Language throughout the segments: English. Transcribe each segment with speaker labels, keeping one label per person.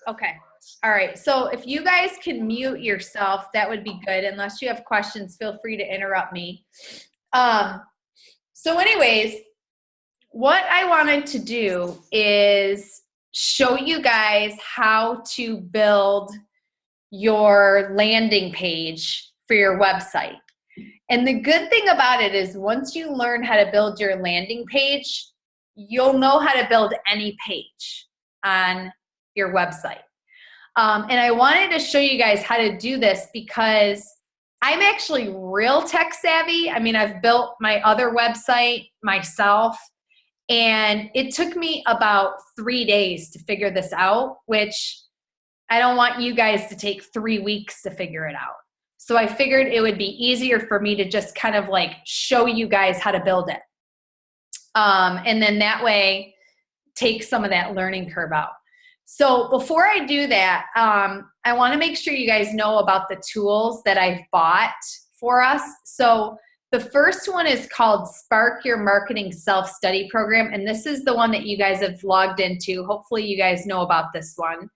Speaker 1: Okay. All right. So if you guys can mute yourself, that would be good. Unless you have questions, feel free to interrupt me. So anyways, what I wanted to do is show you guys how to build your landing page for your website. And the good thing about it is once you learn how to build your landing page, you'll know how to build any page on your website. And I wanted to show you guys how to do this because I'm actually real tech savvy. I mean, I've built my other website myself, and it took me about 3 days to figure this out, which I don't want you guys to take 3 weeks to figure it out. So I figured it would be easier for me to just kind of like show you guys how to build it. And then that way, take some of that learning curve out. So before I do that, I want to make sure you guys know about the tools that I've bought for us. So the first one is called Spark Your Marketing Self-Study Program. And this is the one that you guys have logged into. Hopefully you guys know about this one.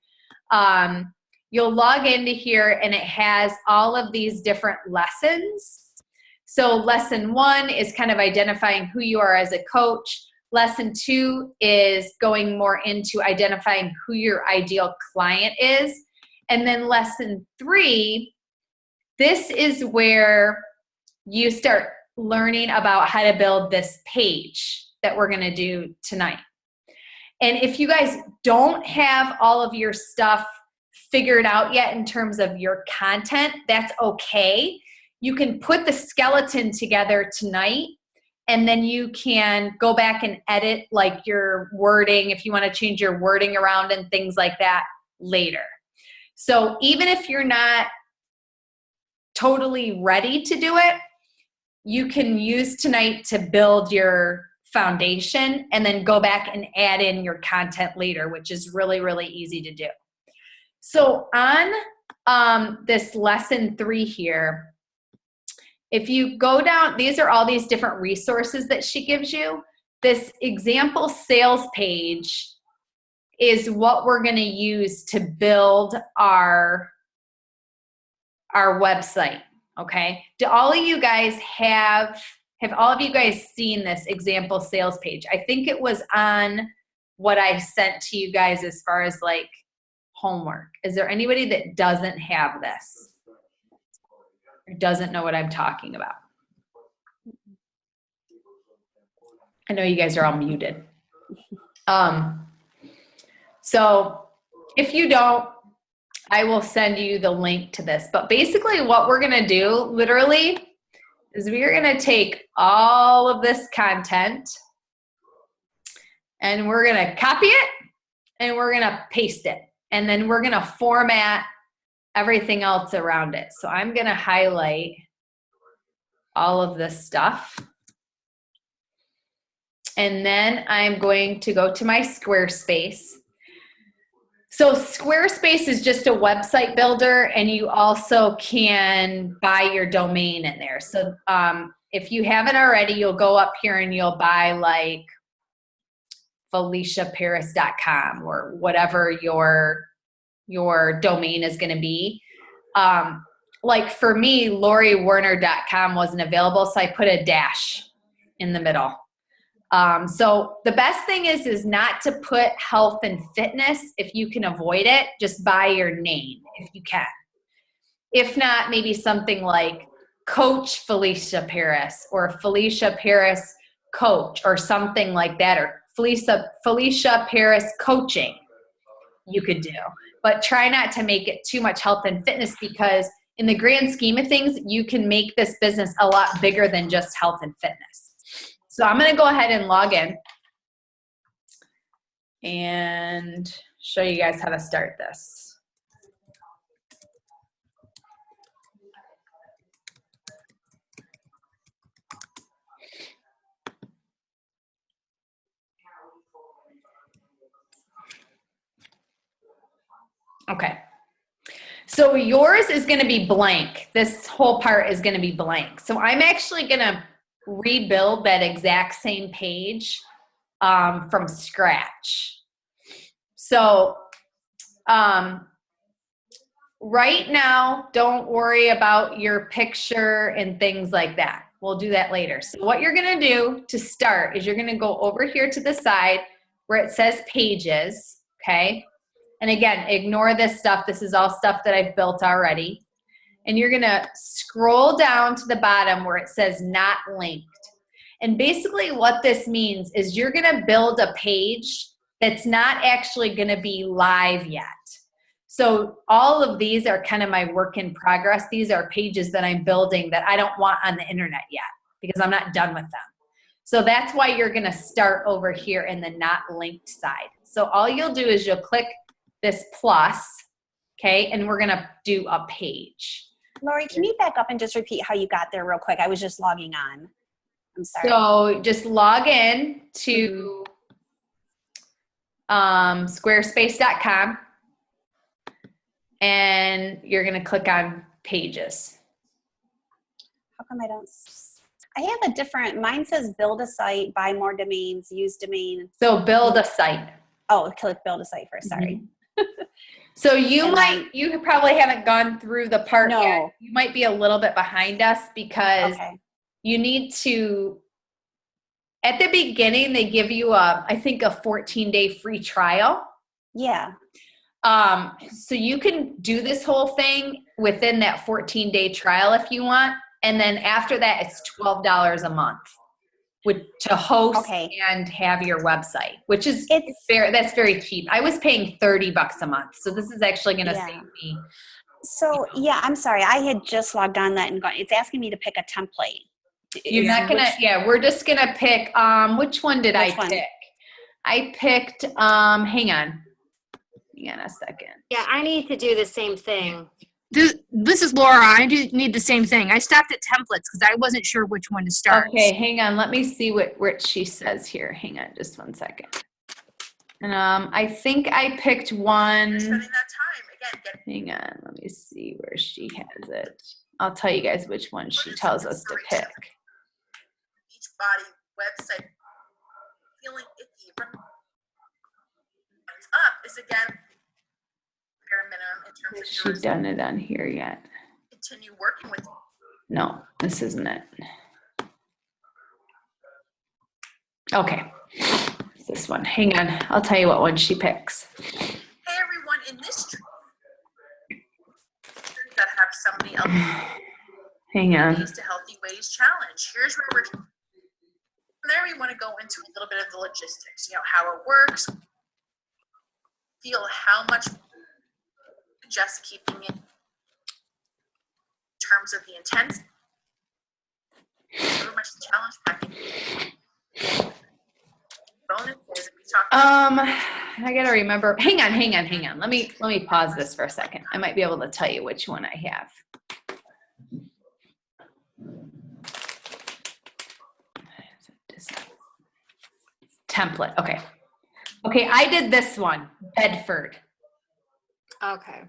Speaker 1: You'll log into here and it has all of these different lessons. So lesson 1 is kind of identifying who you are as a coach. Lesson 2 is going more into identifying who your ideal client is. And then lesson 3, this is where you start learning about how to build this page that we're going to do tonight. And if you guys don't have all of your stuff figured out yet in terms of your content, that's okay. You can put the skeleton together tonight, and then you can go back and edit like your wording if you want to change your wording around and things like that later. So even if you're not totally ready to do it, you can use tonight to build your foundation and then go back and add in your content later, which is really, really easy to do. So on this lesson 3 here, if you go down, these are all these different resources that she gives you. This example sales page is what we're going to use to build our website, okay? Do all of you guys have all of you guys seen this example sales page? I think it was on what I sent to you guys as far as like homework. Is there anybody that doesn't have this? Or doesn't know what I'm talking about? I know you guys are all muted. So if you don't, I will send you the link to this. But basically what we're going to do literally is we're going to take all of this content and we're going to copy it and we're going to paste it. And then we're going to format everything else around it. So I'm going to highlight all of this stuff. And then I'm going to go to my Squarespace. So Squarespace is just a website builder, and you also can buy your domain in there. So if you haven't already, you'll go up here and you'll buy like FeliciaParis.com or whatever your domain is going to be. Like for me, LoriWerner.com wasn't available, so I put a dash in the middle. So the best thing is not to put health and fitness. If you can avoid it, just buy your name if you can. If not, maybe something like Coach Felicia Paris or Felicia Paris Coach or something like that, or Felicia Paris Coaching you could do. But try not to make it too much health and fitness, because in the grand scheme of things, you can make this business a lot bigger than just health and fitness. So I'm going to go ahead and log in and show you guys how to start this. Okay. So yours is going to be blank. This whole part is going to be blank. So I'm actually going to rebuild that exact same page from scratch. So Right now, don't worry about your picture and things like that. We'll do that later. So what you're going to do to start is you're going to go over here to the side where it says pages, okay? And again, ignore this stuff. This is all stuff that I've built already. And you're going to scroll down to the bottom where it says not linked. And basically what this means is you're going to build a page that's not actually going to be live yet. So all of these are kind of my work in progress. These are pages that I'm building that I don't want on the internet yet because I'm not done with them. So that's why you're going to start over here in the not linked side. So all you'll do is you'll click this plus, okay, and we're going to do a page.
Speaker 2: Lori, can you back up and just repeat how you got there real quick? I was just logging on. I'm sorry.
Speaker 1: So just log in to squarespace.com. And you're going to click on pages.
Speaker 2: How come I don't? I have a different, mine says build a site, buy more domains, use domain.
Speaker 1: So build a site.
Speaker 2: Oh, click build a site first, sorry.
Speaker 1: Mm-hmm. So you probably haven't gone through the part yet. You might be a little bit behind us because you need to, at the beginning, they give you I think a 14-day free trial.
Speaker 2: Yeah.
Speaker 1: So you can do this whole thing within that 14-day trial if you want. And then after that, it's $12 a month to host and have your website, which is that's very cheap. I was paying $30 a month. So this is actually going to save me.
Speaker 2: So yeah, I'm sorry. I had just logged on that and it's asking me to pick a template.
Speaker 1: You're not going to, we're just going to pick, which one did I pick? I picked, hang on a second.
Speaker 3: Yeah, I need to do the same thing.
Speaker 4: This is Laura. I do need the same thing. I stopped at templates because I wasn't sure which one to start.
Speaker 1: Okay, hang on. Let me see what she says here. Hang on just one second. And I think I picked one.
Speaker 5: Spending that time again.
Speaker 1: Hang on. Let me see where she has it. I'll tell you guys which one she tells us to pick.
Speaker 5: Beach body website feeling icky. What's up is again bare minimum in terms of
Speaker 1: She's done it on here yet.
Speaker 5: Continue working with.
Speaker 1: No, this isn't it. Okay, it's this one. Hang on, I'll tell you what one she picks.
Speaker 5: Hey everyone, in this that have somebody else.
Speaker 1: Hang on.
Speaker 5: Ways to Healthy Ways challenge. Here's where we're. From there, we want to go into a little bit of the logistics. How it works. Feel how much. Just keeping it in terms of the intense. Very much the challenge package. Bonuses. We talked.
Speaker 1: I gotta remember. Hang on. Let me pause this for a second. I might be able to tell you which one I have. Template. Okay, I did this one, Bedford.
Speaker 3: Okay.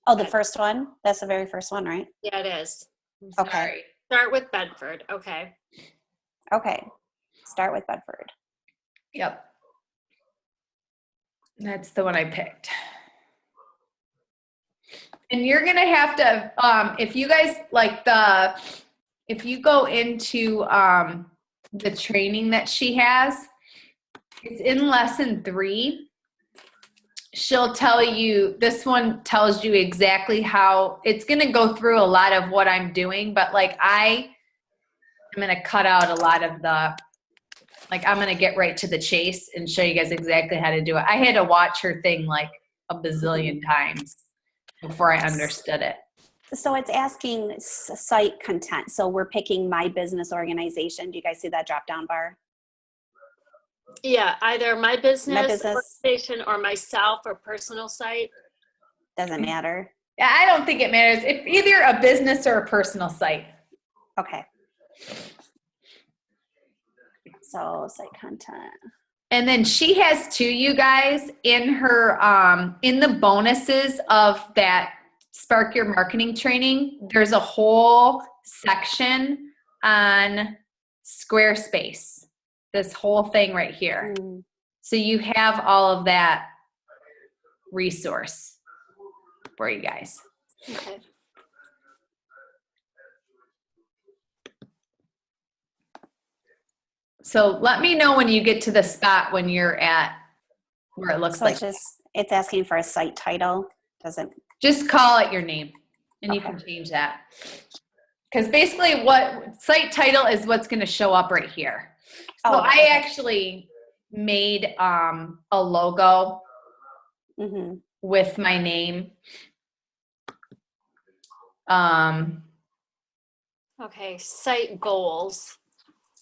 Speaker 2: Oh, the first one? That's the very first one, right?
Speaker 3: Yeah, it is.
Speaker 2: Okay.
Speaker 3: Start with Bedford. Okay.
Speaker 2: Okay. Start with Bedford.
Speaker 1: Yep. That's the one I picked. And you're going to have to, if you guys like if you go into the training that she has, it's in lesson 3. She'll tell you, this one tells you exactly how, it's going to go through a lot of what I'm doing, but I'm going to cut out a lot of I'm going to get right to the chase and show you guys exactly how to do it. I had to watch her thing a bazillion times before I understood it.
Speaker 2: So it's asking site content. So we're picking my business organization. Do you guys see that drop down bar?
Speaker 3: Yeah, either my business organization or myself or personal site.
Speaker 2: Doesn't matter.
Speaker 1: Yeah, I don't think it matters. If either a business or a personal site.
Speaker 2: Okay. So site content.
Speaker 1: And then she has too, you guys, in her in the bonuses of that Spark Your Marketing training, there's a whole section on Squarespace. This whole thing right here. So you have all of that resource for you guys.
Speaker 3: Okay.
Speaker 1: So let me know when you get to the spot when you're at where it looks
Speaker 2: So
Speaker 1: like.
Speaker 2: it's asking for a site title. Doesn't.
Speaker 1: Just call it your name and you
Speaker 2: Okay.
Speaker 1: can change that. Because basically what site title is what's going to show up right here. So
Speaker 2: Oh,
Speaker 1: I
Speaker 2: okay.
Speaker 1: actually made a logo
Speaker 2: Mm-hmm.
Speaker 1: with my name.
Speaker 3: Okay, site goals.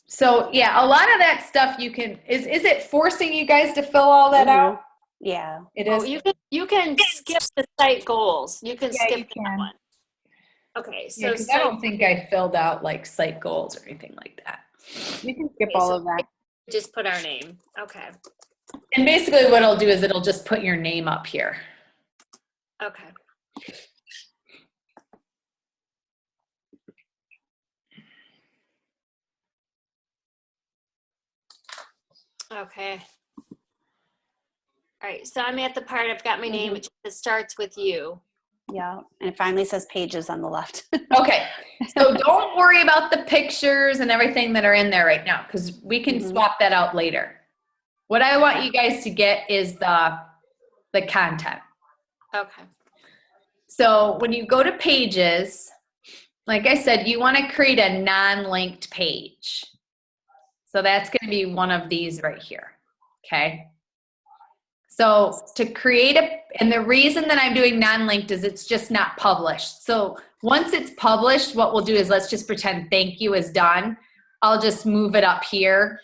Speaker 1: So yeah, a lot of that stuff you can, is it forcing you guys to fill all that out?
Speaker 2: Yeah.
Speaker 1: It
Speaker 3: Oh,
Speaker 1: is.
Speaker 3: you can skip the site goals. You can
Speaker 1: Yeah,
Speaker 3: skip
Speaker 1: you
Speaker 3: that
Speaker 1: can.
Speaker 3: one. Okay,
Speaker 1: Yeah,
Speaker 3: so
Speaker 1: because I don't think I filled out like site goals or anything like that.
Speaker 2: You can skip
Speaker 3: Okay,
Speaker 2: all
Speaker 3: so
Speaker 2: of that.
Speaker 3: just put our name. Okay.
Speaker 1: And basically what it'll do is it'll just put your name up here.
Speaker 3: Okay. Okay. All right, so I'm at the part, I've got my name, it starts with you.
Speaker 2: Yeah. And it finally says pages on the left.
Speaker 1: Okay, so don't worry about the pictures and everything that are in there right now because we can swap that out later. What I want you guys to get is the content.
Speaker 3: Okay.
Speaker 1: So when you go to pages, like I said, you want to create a non-linked page. So that's going to be one of these right here, okay? So to create and the reason that I'm doing non-linked is it's just not published. So once it's published, what we'll do is let's just pretend thank you is done. I'll just move it up here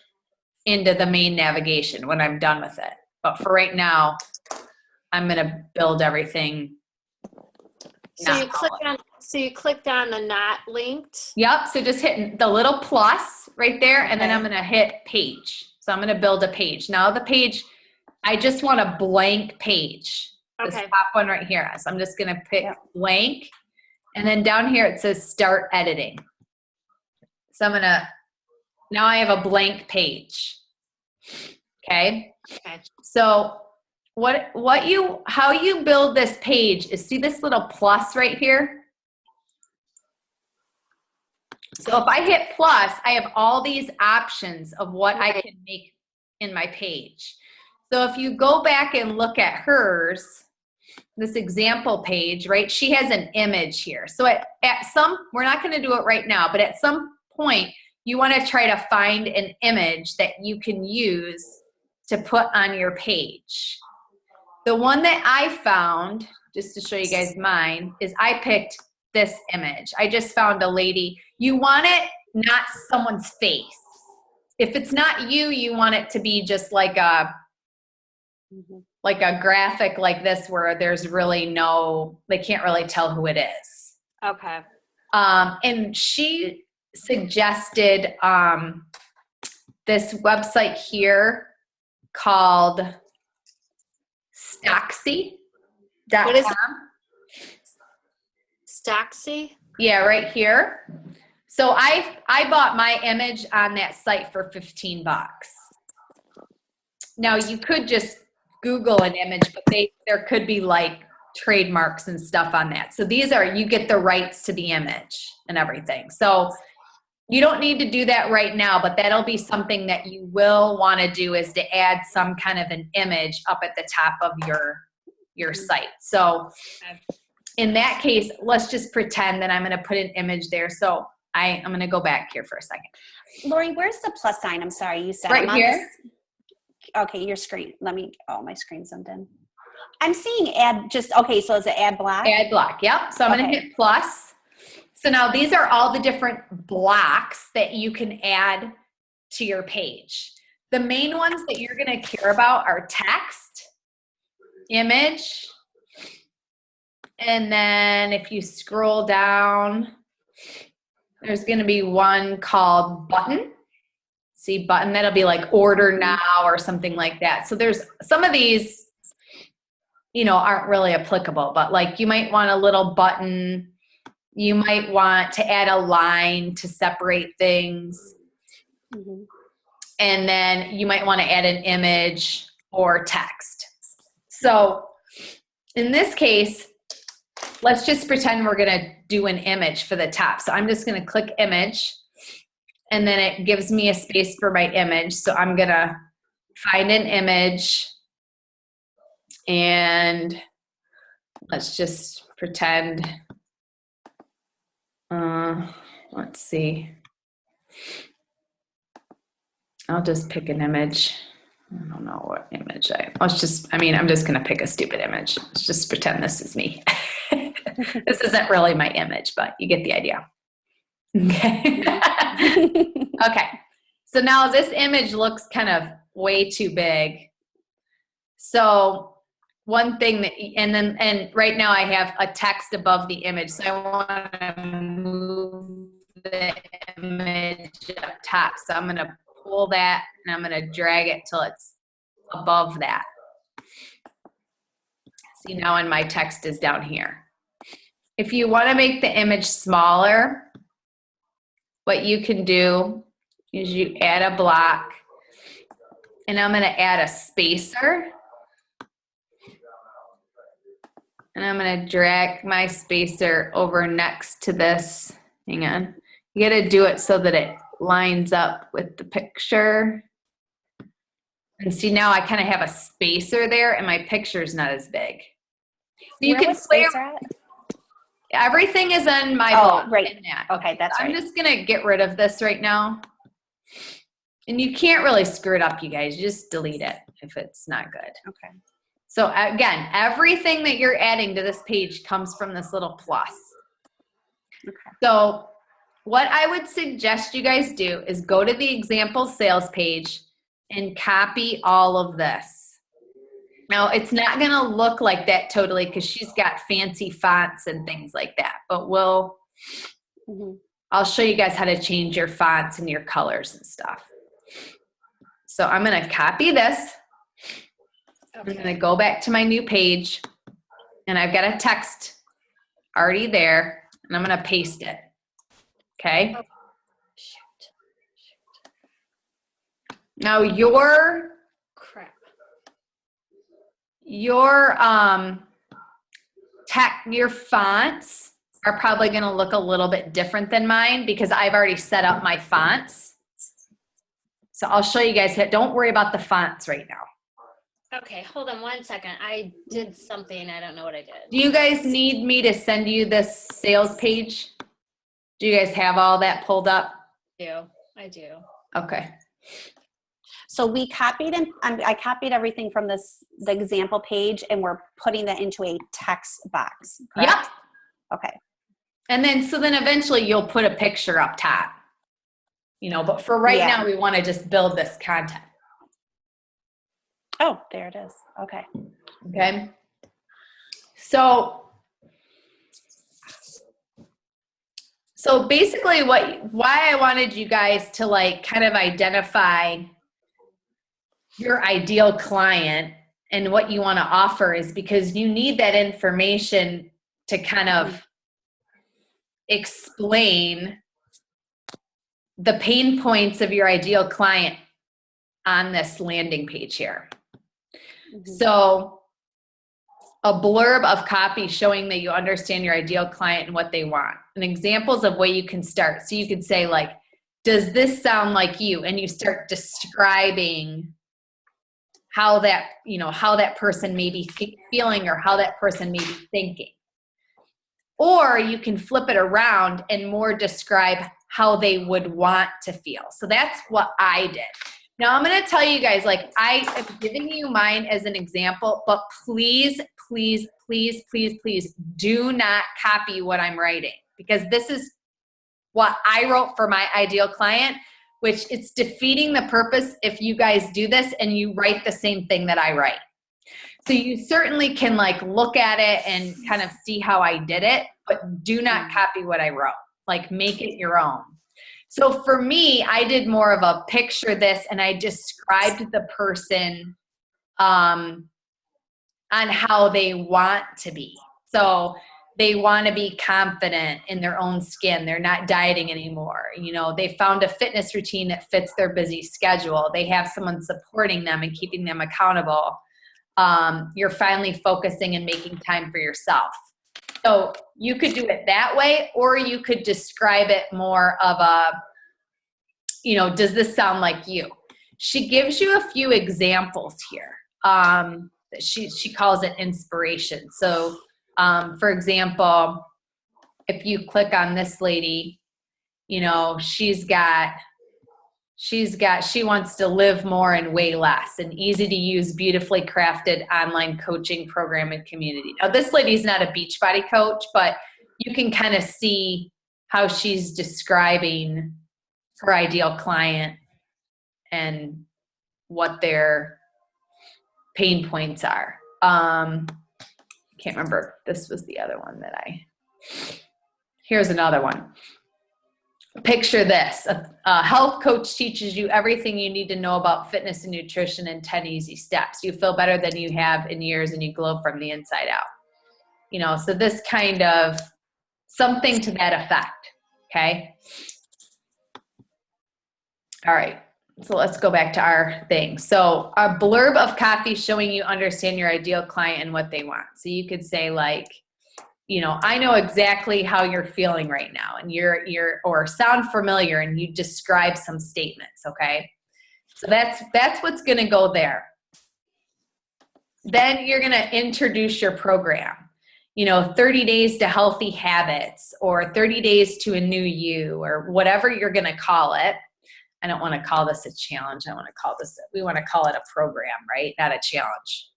Speaker 1: into the main navigation when I'm done with it. But for right now, I'm gonna build everything.
Speaker 3: So you clicked on the not linked?
Speaker 1: Yep, so just hit the little plus right there and then I'm gonna hit page. So I'm gonna build a page. Now the page, I just want a blank page. This
Speaker 3: Okay.
Speaker 1: top one right here. So I'm just gonna pick blank. And then down here it says start editing. So I'm gonna, now I have a blank page. Okay.
Speaker 3: Okay.
Speaker 1: So how you build this page is see this little plus right here? So if I hit plus, I have all these options of what I can make in my page. So if you go back and look at hers, this example page, right? She has an image here. So at some, we're not going to do it right now, but at some point you want to try to find an image that you can use to put on your page. The one that I found, just to show you guys mine, is I picked this image. I just found a lady. You want it not someone's face. If it's not you, you want it to be just like a graphic like this where there's really they can't really tell who it is.
Speaker 3: Okay.
Speaker 1: And she suggested this website here called Stocksy.com.
Speaker 3: What is it? Stocksy?
Speaker 1: Yeah, right here. So I bought my image on that site for $15. Now you could just Google an image, but there could be like trademarks and stuff on that. So these are, you get the rights to the image and everything. So you don't need to do that right now, but that'll be something that you will want to do is to add some kind of an image up at the top of your site. So in that case, let's just pretend that I'm going to put an image there. So I'm going to go back here for a second.
Speaker 2: Lori, where's the plus sign? I'm sorry, you said
Speaker 1: Right here.
Speaker 2: Okay, your screen. My screen's zoomed in. I'm seeing add okay, so it's an ad block?
Speaker 1: Add block, yep. So I'm going to hit plus. So now these are all the different blocks that you can add to your page. The main ones that you're going to care about are text, image, and then if you scroll down, there's going to be one called button. See button, that'll be like order now or something like that. So there's some of these, aren't really applicable, but like you might want a little button. You might want to add a line to separate things. And then you might want to add an image or text. So in this case, let's just pretend we're going to do an image for the top. So I'm just going to click image, and then it gives me a space for my image. So I'm going to find an image, and let's just pretend, let's see. I'll just pick an image. I don't know what image I'm just going to pick a stupid image. Let's just pretend this is me. This isn't really my image, but you get the idea. Okay. Okay. So now this image looks kind of way too big. So one thing that, and right now I have a text above the image. So I want to move the image up top. So I'm going to pull that and I'm going to drag it till it's above that. See, now and my text is down here. If you want to make the image smaller, what you can do is you add a block, and I'm going to add a spacer, and I'm going to drag my spacer over next to this. Hang on. You got to do it so that it lines up with the picture. And see, now I kind of have a spacer there, and my picture's not as big. So you can
Speaker 2: spacer at?
Speaker 1: Everything is in my blog.
Speaker 2: Right.
Speaker 1: In that.
Speaker 2: Okay, that's right.
Speaker 1: I'm just going to get rid of this right now. And you can't really screw it up, you guys. You just delete it if it's not good.
Speaker 2: Okay.
Speaker 1: So again, everything that you're adding to this page comes from this little plus.
Speaker 2: Okay.
Speaker 1: So what I would suggest you guys do is go to the example sales page and copy all of this. Now, it's not going to look like that totally because she's got fancy fonts and things like that. But I'll show you guys how to change your fonts and your colors and stuff. So I'm going to copy this. Okay. I'm going to go back to my new page. And I've got a text already there. And I'm going to paste it. Okay?
Speaker 3: Oh, shoot.
Speaker 1: Now, your fonts are probably going to look a little bit different than mine because I've already set up my fonts. So I'll show you guys. Don't worry about the fonts right now.
Speaker 3: Okay, hold on 1 second. I did something. I don't know what I did.
Speaker 1: Do you guys need me to send you this sales page? Do you guys have all that pulled up?
Speaker 3: I do.
Speaker 1: Okay.
Speaker 2: So we copied and I copied everything from the example page, and we're putting that into a text box. Correct?
Speaker 1: Yep.
Speaker 2: Okay.
Speaker 1: And then eventually you'll put a picture up top. But for right now we want to just build this content.
Speaker 2: Oh, there it is. Okay.
Speaker 1: Okay. So basically why I wanted you guys to kind of identify your ideal client and what you want to offer is because you need that information to kind of explain the pain points of your ideal client on this landing page here. Mm-hmm. So a blurb of copy showing that you understand your ideal client and what they want, and examples of way you can start. So you could say does this sound like you? And you start describing how that person may be feeling or how that person may be thinking. Or you can flip it around and more describe how they would want to feel. So that's what I did. Now I'm going to tell you guys, I am giving you mine as an example, but please, please, please, please, please do not copy what I'm writing, because this is what I wrote for my ideal client, which it's defeating the purpose if you guys do this and you write the same thing that I write. So you certainly can look at it and kind of see how I did it, but do not copy what I wrote. Make it your own. So for me, I did more of a picture this, and I described the person on how they want to be. So they want to be confident in their own skin. They're not dieting anymore. They found a fitness routine that fits their busy schedule. They have someone supporting them and keeping them accountable. you're finally focusing and making time for yourself. So you could do it that way, or you could describe it more of a, does this sound like you? She gives you a few examples here. She calls it inspiration. So, for example, if you click on this lady, she wants to live more and weigh less, an easy to use, beautifully crafted online coaching program and community. Now, this lady's not a Beachbody coach, but you can kind of see how she's describing her ideal client and what their pain points are. Can't remember. This was the other one here's another one. Picture this. A health coach teaches you everything you need to know about fitness and nutrition in 10 easy steps. You feel better than you have in years and you glow from the inside out. So this kind of something to that effect. Okay. All right. So let's go back to our thing. So a blurb of copy showing you understand your ideal client and what they want. So you could say like, I know exactly how you're feeling right now, and or sound familiar, and you describe some statements. Okay. So that's what's going to go there. Then you're going to introduce your program, 30 days to healthy habits, or 30 days to a new you, or whatever you're going to call it. I don't want to call this a challenge. We want to call it a program, right? Not a challenge.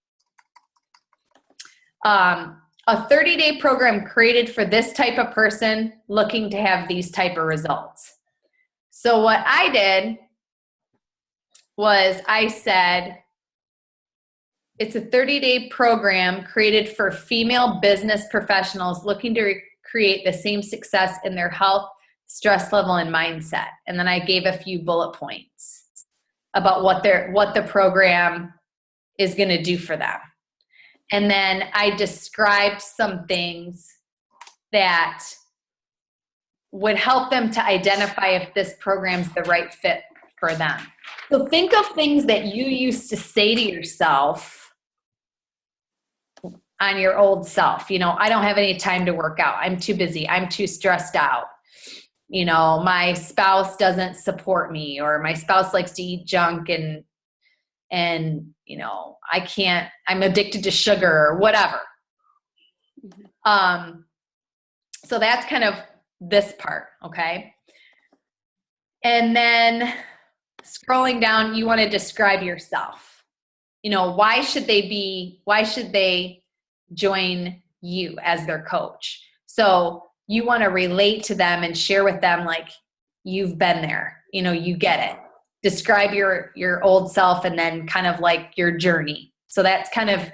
Speaker 1: A 30-day program created for this type of person looking to have these type of results. So what I did was I said, it's a 30-day program created for female business professionals looking to create the same success in their health, stress level, and mindset. And then I gave a few bullet points about what the program is going to do for them. And then I described some things that would help them to identify if this program's the right fit for them. So think of things that you used to say to yourself on your old self. I don't have any time to work out. I'm too busy. I'm too stressed out. My spouse doesn't support me, or my spouse likes to eat junk and I'm addicted to sugar or whatever. So that's kind of this part. Okay. And then scrolling down, you want to describe yourself. Why should they join you as their coach? So you want to relate to them and share with them, like, you've been there, you get it. Describe your old self, and then kind of like your journey. So that's kind of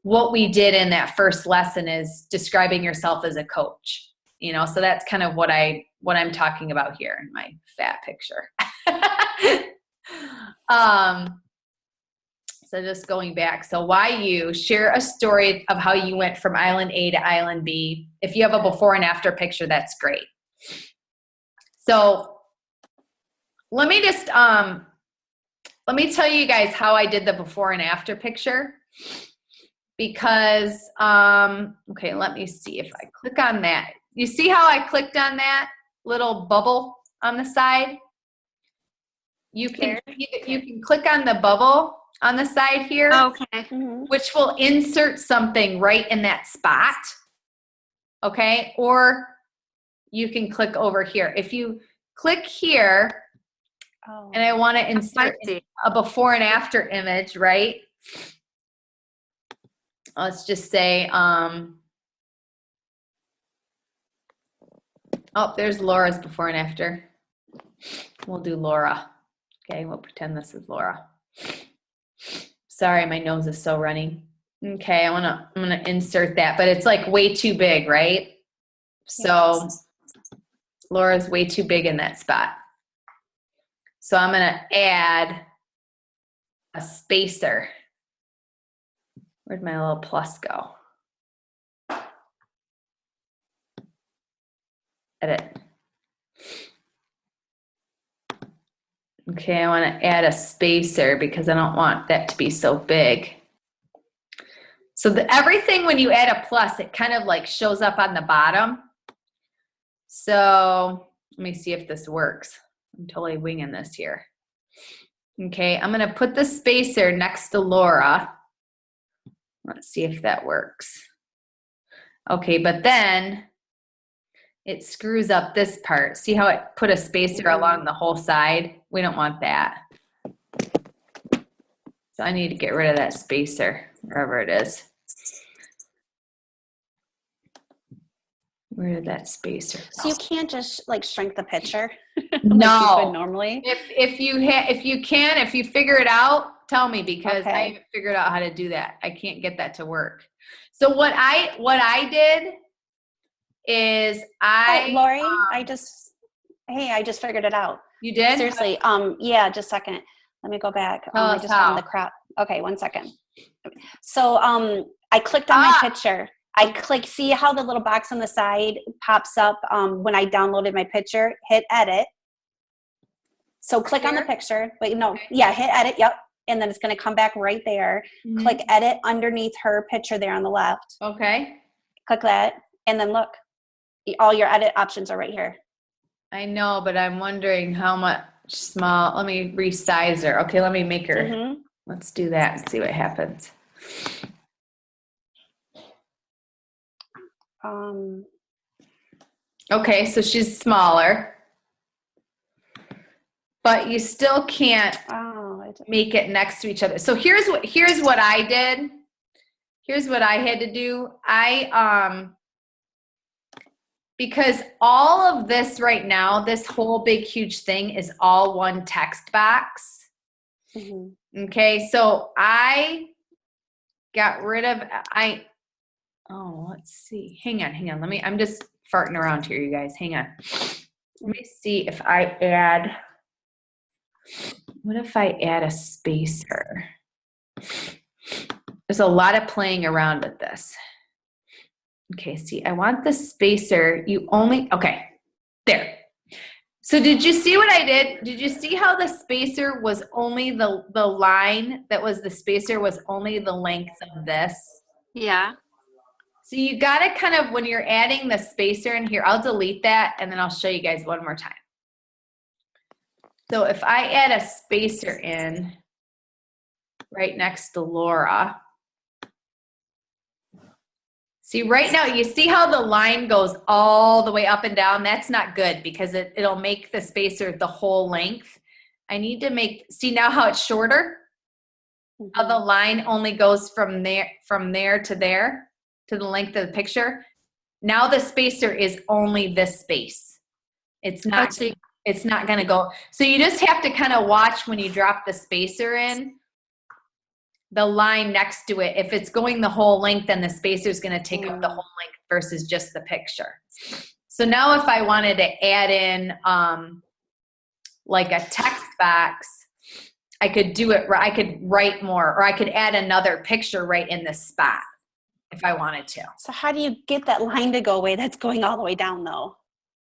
Speaker 1: what we did in that first lesson, is describing yourself as a coach. So that's kind of what I'm talking about here in my fat picture. So just going back. So why you share a story of how you went from island A to island B. If you have a before and after picture, that's great. So let me just, let me tell you guys how I did the before and after picture, because, okay, let me see if I click on that. You see how I clicked on that little bubble on the side? You can click on the bubble on the side here,
Speaker 3: Okay.
Speaker 1: which will insert something right in that spot. Okay. Or you can click over here. If you click here, and I want to insert a before and after image, right? Let's just say, oh, there's Laura's before and after. We'll do Laura. Okay, we'll pretend this is Laura. Sorry, my nose is so running. Okay, I'm gonna insert that, but it's like way too big, right? So Laura's way too big in that spot. So I'm gonna add a spacer. Where'd my little plus go? Edit. Okay, I want to add a spacer because I don't want that to be so big. So everything when you add a plus, it kind of like shows up on the bottom. So let me see if this works. I'm totally winging this here. Okay, I'm gonna put the spacer next to Laura. Let's see if that works. Okay, but then it screws up this part. See how it put a spacer along the whole side? We don't want that. So I need to get rid of that spacer, wherever it is. Where did that spacer go?
Speaker 2: So you can't just like shrink the picture
Speaker 1: No.
Speaker 2: like you could normally?
Speaker 1: If you figure it out, tell me, because I
Speaker 2: Okay.
Speaker 1: haven't figured out how to do that. I can't get that to work. So what I did is
Speaker 2: Oh, Lori, I just figured it out.
Speaker 1: you did?
Speaker 2: Seriously, yeah, just a second. Let me go back.
Speaker 1: Tell
Speaker 2: I
Speaker 1: us
Speaker 2: just found
Speaker 1: how.
Speaker 2: the crop. Okay, 1 second. So I clicked on my picture. See how the little box on the side pops up when I downloaded my picture? Hit edit. So click on the
Speaker 1: Here?
Speaker 2: picture. Wait, no. Yeah, hit edit. Yep. And then it's going to come back right there.
Speaker 1: Mhm.
Speaker 2: Click edit underneath her picture there on the left.
Speaker 1: Okay.
Speaker 2: Click that. And then look. All your edit options are right here.
Speaker 1: I know, but I'm wondering how much small. Let me resize her. Okay, let me make her.
Speaker 2: Mm-hmm.
Speaker 1: Let's do that and see what happens. Okay, so she's smaller, but you still can't make it next to each other. So here's what I did. Here's what I had to do. Because all of this right now, this whole big huge thing is all one text box.
Speaker 2: Mm-hmm.
Speaker 1: Okay, so I got rid of let's see. Hang on. I'm just farting around here, you guys. Hang on. Let me see if I add, what if I add a spacer? There's a lot of playing around with this. Okay, see, I want the spacer. Okay, there. So did you see what I did? Did you see how the spacer was only the line that was the spacer was only the length of this?
Speaker 3: Yeah.
Speaker 1: So you got to kind of, when you're adding the spacer in here, I'll delete that and then I'll show you guys one more time. So if I add a spacer in right next to Laura, see right now, you see how the line goes all the way up and down? That's not good because it'll make the spacer the whole length. I need to see now how it's shorter?
Speaker 2: Mm-hmm.
Speaker 1: How the line only goes from there to there, to the length of the picture. Now the spacer is only this space. It's not going to go. So you just have to kind of watch when you drop the spacer in, the line next to it. If it's going the whole length, then the spacer is going to take up the whole length versus just the picture. So now if I wanted to add in like a text box, I could do it. I could write more, or I could add another picture right in this spot if I wanted to.
Speaker 2: So how do you get that line to go away that's going all the way down though?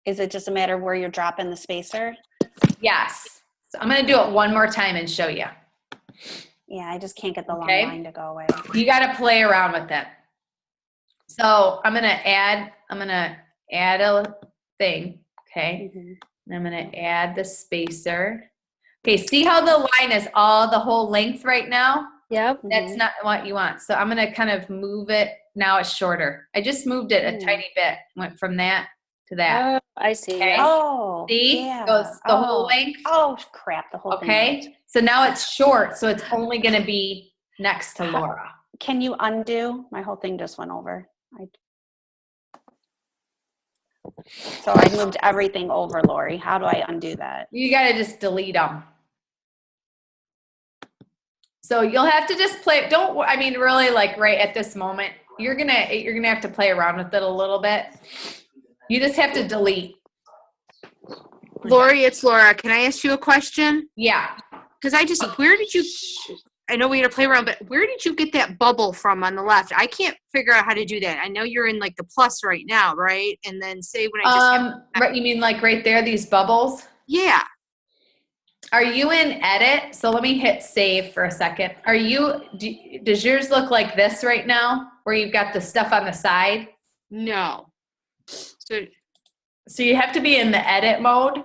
Speaker 2: Is it just a matter of where you're dropping the spacer?
Speaker 1: Yes. So I'm going to do it one more time and show you.
Speaker 2: Yeah, I just can't get the long line to go away.
Speaker 1: You got to play around with it. So I'm going to add a thing. Okay.
Speaker 2: Mm-hmm.
Speaker 1: And I'm going to add the spacer. Okay. See how the line is all the whole length right now?
Speaker 3: Yep.
Speaker 1: That's not what you want. So I'm going to kind of move it. Now it's shorter. I just moved it a tiny bit. Went from that to that.
Speaker 3: Oh, I see.
Speaker 1: Okay.
Speaker 2: Oh,
Speaker 1: See?
Speaker 2: yeah.
Speaker 1: Goes the whole length.
Speaker 2: Oh, crap. The whole thing.
Speaker 1: Okay. So now it's short. So it's only going to be next to Laura.
Speaker 2: Can you undo? My whole thing just went over. So I moved everything over, Lori. How do I undo that?
Speaker 1: You got to just delete them. So you'll have to just play. Really, like right at this moment, you're gonna have to play around with it a little bit. You just have to delete.
Speaker 4: Lori, it's Laura. Can I ask you a question?
Speaker 1: Yeah.
Speaker 4: Because I know we had to play around, but where did you get that bubble from on the left? I can't figure out how to do that. I know you're in like the plus right now, right? And then say when I just
Speaker 1: Right, you mean like right there, these bubbles?
Speaker 4: Yeah.
Speaker 1: Are you in edit? So let me hit save for a second. Does yours look like this right now, where you've got the stuff on the side?
Speaker 4: No. So
Speaker 1: you have to be in the edit mode.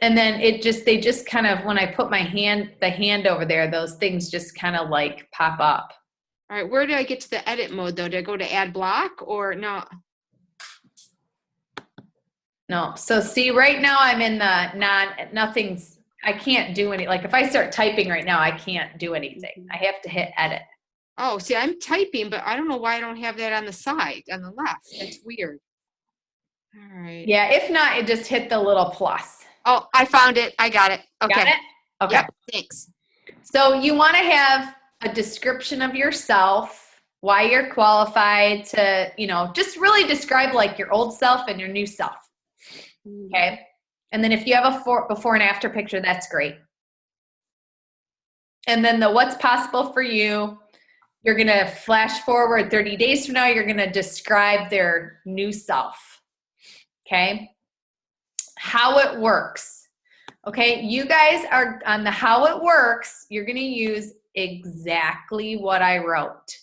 Speaker 1: And then they just kind of, when I put the hand over there, those things just kind of like pop up.
Speaker 4: all right, where do I get to the edit mode though? Do I go to add block or no?
Speaker 1: No. So see, right now I'm in the I can't do any, like if I start typing right now, I can't do anything. I have to hit edit.
Speaker 4: Oh, see, I'm typing, but I don't know why I don't have that on the side, on the left. That's weird. All right.
Speaker 1: Yeah, if not, it just hit the little plus.
Speaker 4: Oh, I found it. I got it. Okay.
Speaker 1: Got it? Okay.
Speaker 4: Yep, thanks.
Speaker 1: So you want to have a description of yourself, why you're qualified to, just really describe like your old self and your new self. Okay. And then if you have a before and after picture, that's great. And then the what's possible for you, you're going to flash forward 30 days from now, you're going to describe their new self. Okay. How it works. Okay. You guys are on the how it works. You're going to use exactly what I wrote.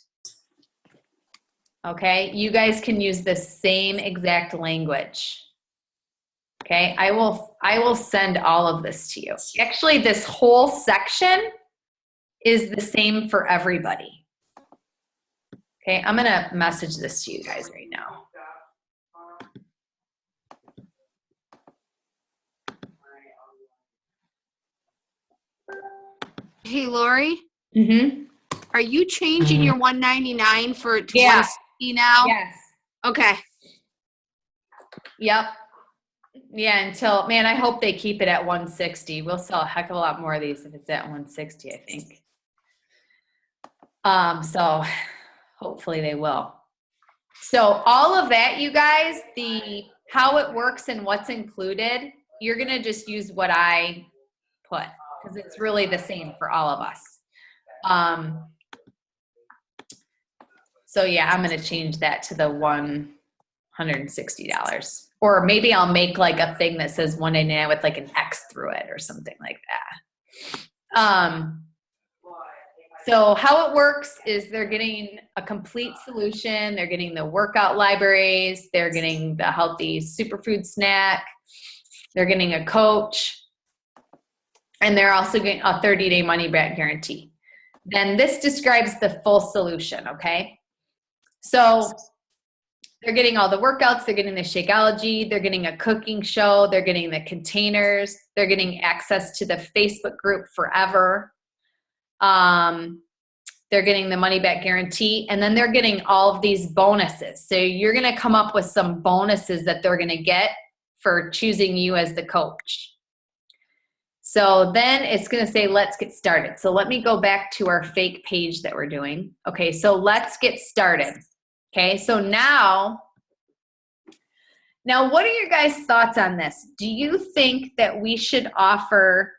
Speaker 1: Okay. You guys can use the same exact language. Okay, I will send all of this to you. Actually, this whole section is the same for everybody. Okay, I'm gonna message this to you guys right now.
Speaker 4: Hey, Lori,
Speaker 1: Mm-hmm.
Speaker 4: are you changing your 199 to 160 now?
Speaker 1: Yes.
Speaker 4: Okay.
Speaker 1: Yep. Yeah, I hope they keep it at 160. We'll sell a heck of a lot more of these if it's at 160, I think. So hopefully they will. So all of that, you guys, the how it works and what's included, you're going to just use what I put because it's really the same for all of us. So yeah, I'm going to change that to the $160. Or maybe I'll make like a thing that says 199 with like an X through it or something like that. So how it works is they're getting a complete solution. They're getting the workout libraries. They're getting the healthy superfood snack. They're getting a coach. And they're also getting a 30-day money-back guarantee. Then this describes the full solution, okay? So they're getting all the workouts, they're getting the Shakeology, they're getting a cooking show, they're getting the containers, they're getting access to the Facebook group forever. They're getting the money back guarantee, and then they're getting all of these bonuses. So you're going to come up with some bonuses that they're going to get for choosing you as the coach. So then it's going to say, let's get started. So let me go back to our fake page that we're doing. Okay, so let's get started. Okay, so now what are your guys' thoughts on this? Do you think that we should offer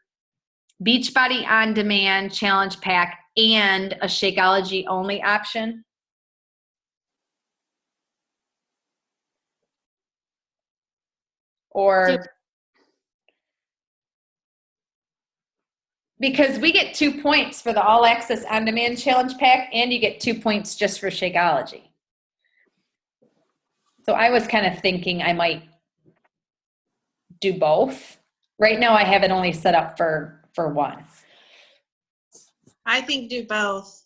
Speaker 1: Beachbody On Demand Challenge Pack and a Shakeology only option? Or because we get 2 points for the All Access On Demand Challenge Pack and you get 2 points just for Shakeology. So I was kind of thinking I might do both. Right now I have it only set up for one.
Speaker 6: I think do both.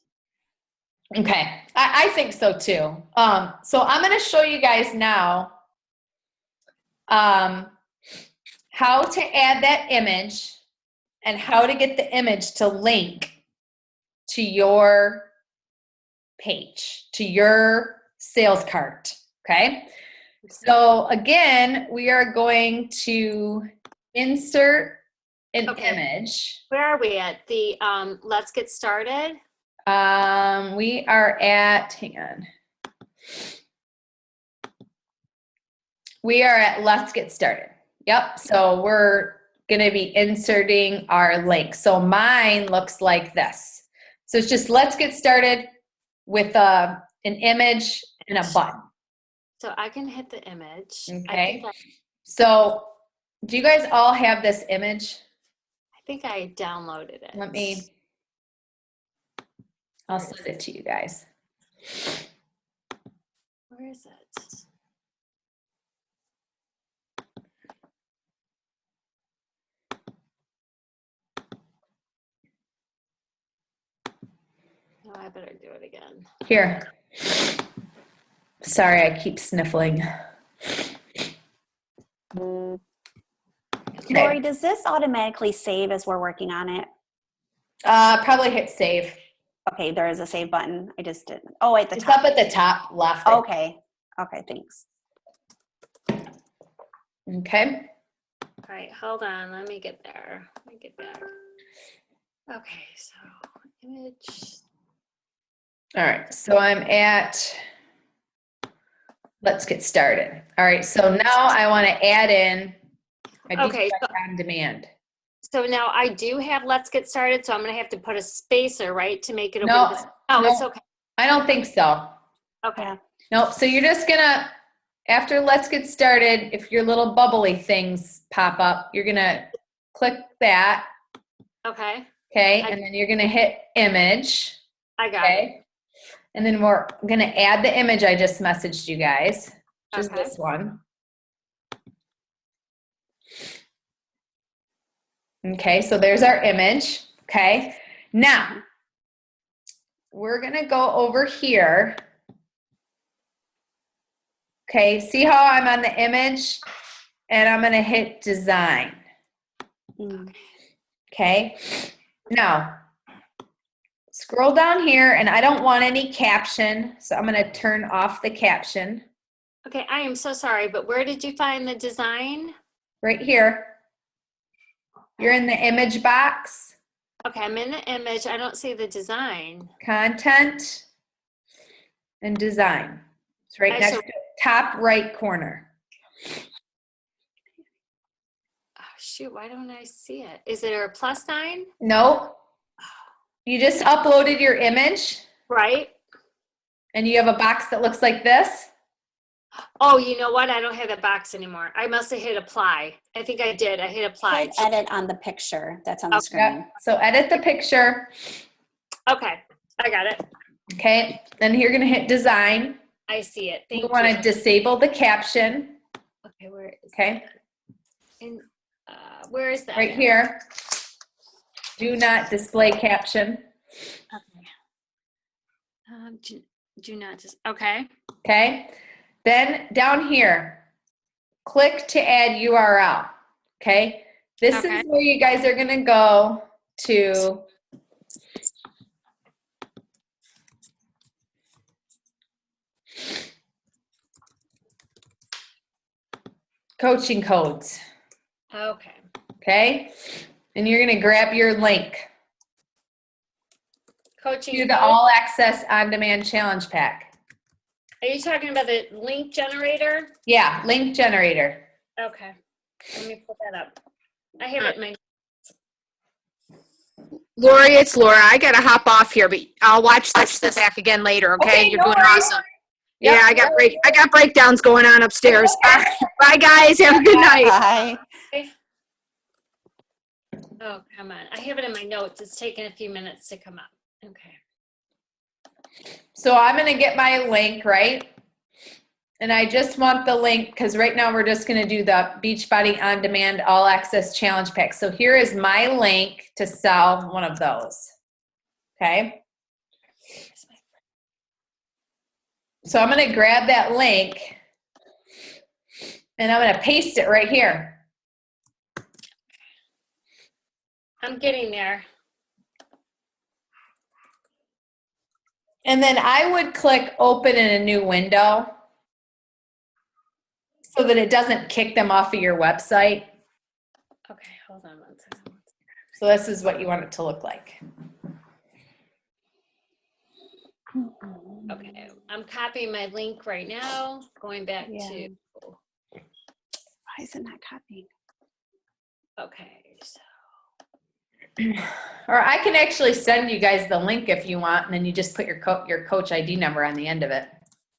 Speaker 1: Okay, I think so too. So I'm going to show you guys now how to add that image and how to get the image to link to your page, to your sales cart. Okay, so again, we are going to insert an image.
Speaker 3: Where are we at? The let's get started.
Speaker 1: We are at, hang on. We are at let's get started. Yep, so we're gonna be inserting our link. So mine looks like this. So it's just let's get started with an image and a button.
Speaker 3: So I can hit the image.
Speaker 1: Okay. So do you guys all have this image?
Speaker 3: I think I downloaded it.
Speaker 1: I'll send it to you guys.
Speaker 3: Where is it? Oh, I better do it again.
Speaker 1: Here. Sorry, I keep sniffling.
Speaker 2: Lori, does this automatically save as we're working on it?
Speaker 1: Probably hit save.
Speaker 2: Okay, there is a save button. I just didn't. Oh, at the
Speaker 1: It's
Speaker 2: top.
Speaker 1: up at the top left. I
Speaker 2: Okay. Okay, thanks.
Speaker 1: think. Okay.
Speaker 3: All right, hold on. Let me get there. Let me get back. Okay, so image.
Speaker 1: All right. So I'm at, let's get started. All right. So now I want to add in my
Speaker 3: Okay,
Speaker 1: Beachbody on demand.
Speaker 3: So now I do have Let's Get Started, so I'm going to have to put a spacer, right, to make it open.
Speaker 1: No,
Speaker 3: Oh,
Speaker 1: no.
Speaker 3: it's okay.
Speaker 1: I don't think so.
Speaker 3: Okay.
Speaker 2: Yeah.
Speaker 1: Nope. So you're just gonna, after let's get started, if your little bubbly things pop up, you're gonna click that.
Speaker 3: Okay.
Speaker 1: Okay. And then you're gonna hit image.
Speaker 3: I got it.
Speaker 1: Okay. And then we're gonna add the image I just messaged you guys, which is
Speaker 3: Okay.
Speaker 1: this one. Okay. So there's our image. Okay. Now we're gonna go over here. Okay, see how I'm on the image and I'm gonna hit design.
Speaker 2: Mm.
Speaker 1: Okay, now scroll down here and I don't want any caption, so I'm gonna turn off the caption
Speaker 3: Okay, I am so sorry, but where did you find the design?
Speaker 1: right here. You're in the image box,
Speaker 3: Okay, I'm in the image. I don't see the design.
Speaker 1: content, and design. It's right next to it, top right corner.
Speaker 3: Oh, shoot, why don't I see it? Is there a plus sign?
Speaker 1: Nope. You just uploaded your image
Speaker 3: Right?
Speaker 1: and you have a box that looks like this.
Speaker 3: Oh, you know what? I don't have that box anymore. I must have hit apply. I think I did. I hit apply.
Speaker 2: Hit edit on the picture that's on the
Speaker 3: Okay.
Speaker 2: screen.
Speaker 1: Yep. So edit the picture.
Speaker 3: Okay, I got it.
Speaker 1: Okay. Then you're going to hit design.
Speaker 3: I see it.
Speaker 1: You
Speaker 3: Thank
Speaker 1: want
Speaker 3: you.
Speaker 1: to disable the caption.
Speaker 3: Okay, where is
Speaker 1: Okay.
Speaker 3: And where is that?
Speaker 1: Right
Speaker 3: at?
Speaker 1: here. Do not display caption.
Speaker 3: Okay. Do not just, okay.
Speaker 1: Okay. Then down here, click to add URL. Okay. This
Speaker 3: Okay.
Speaker 1: is where you guys are going to go to coaching codes.
Speaker 3: Okay.
Speaker 1: Okay. And you're going to grab your link
Speaker 3: Coaching.
Speaker 1: to the
Speaker 3: code?
Speaker 1: All Access On Demand Challenge Pack.
Speaker 3: Are you talking about the link generator?
Speaker 1: Yeah, link generator.
Speaker 3: Okay. Let me put that up. I have it in my.
Speaker 4: Lori, it's Laura. I gotta hop off here, but I'll watch this back again later. Okay,
Speaker 1: Okay,
Speaker 4: you're
Speaker 1: no
Speaker 4: doing
Speaker 1: worries.
Speaker 4: awesome.
Speaker 1: Yep.
Speaker 4: Yeah, I got breakdowns going on upstairs. Bye, guys. Have a good night.
Speaker 2: Bye.
Speaker 3: Oh, come on. I have it in my notes. It's taken a few minutes to come up. Okay.
Speaker 1: So I'm going to get my link, right? And I just want the link because right now we're just going to do the Beachbody On Demand All Access Challenge Pack. So here is my link to sell one of those. Okay. So I'm going to grab that link and I'm going to paste it right here.
Speaker 3: I'm getting there.
Speaker 1: And then I would click open in a new window so that it doesn't kick them off of your website.
Speaker 3: Okay, hold on one second.
Speaker 1: So this is what you want it to look like.
Speaker 3: Okay, I'm copying my link right now, going back
Speaker 2: Yeah.
Speaker 3: to,
Speaker 2: Why is it not copying?
Speaker 3: okay, so,
Speaker 1: Or I can actually send you guys the link if you want, and then you just put your coach ID number on the end of it.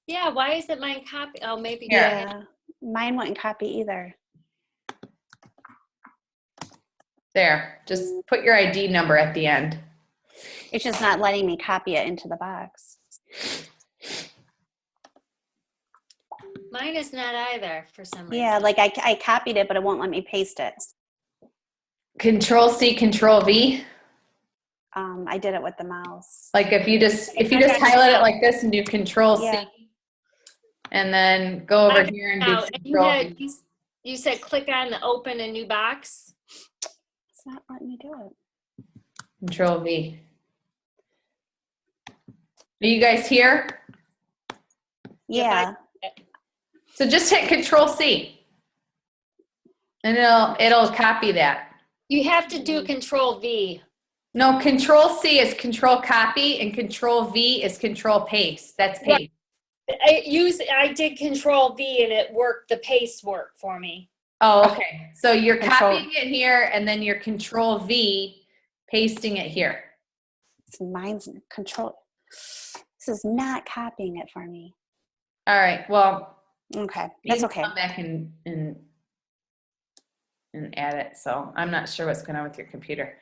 Speaker 3: yeah, why is it mine copy? Oh, maybe.
Speaker 1: Here.
Speaker 2: Yeah, mine wouldn't copy either.
Speaker 1: There, just put your ID number at the end.
Speaker 2: It's just not letting me copy it into the box.
Speaker 3: Mine is not either for some reason.
Speaker 2: Yeah, like I copied it, but it won't let me paste it.
Speaker 1: Control C, Control V.
Speaker 2: I did it with the mouse.
Speaker 1: Like if you just highlight it like this and do Control C,
Speaker 2: Yeah.
Speaker 1: and then go over
Speaker 3: I got
Speaker 1: here and
Speaker 3: Now,
Speaker 1: do
Speaker 3: and
Speaker 1: Control V.
Speaker 3: you said click on the open a new box.
Speaker 2: It's not letting me do it.
Speaker 1: Control V. Are you guys here?
Speaker 2: Yeah.
Speaker 1: So just hit Control C, and it'll copy that.
Speaker 3: You have to do Control V.
Speaker 1: No, Control C is Control Copy, and Control V is Control Paste. That's paste.
Speaker 3: I did Control V and it worked. The paste worked for me.
Speaker 1: Oh, okay. So you're
Speaker 2: Control-
Speaker 1: copying it here, and then you're Control V, pasting it here.
Speaker 2: Mine's control. This is not copying it for me.
Speaker 1: All right. Well,
Speaker 2: Okay,
Speaker 1: you
Speaker 2: that's
Speaker 1: can
Speaker 2: okay.
Speaker 1: come back and add it. So I'm not sure what's going on with your computer,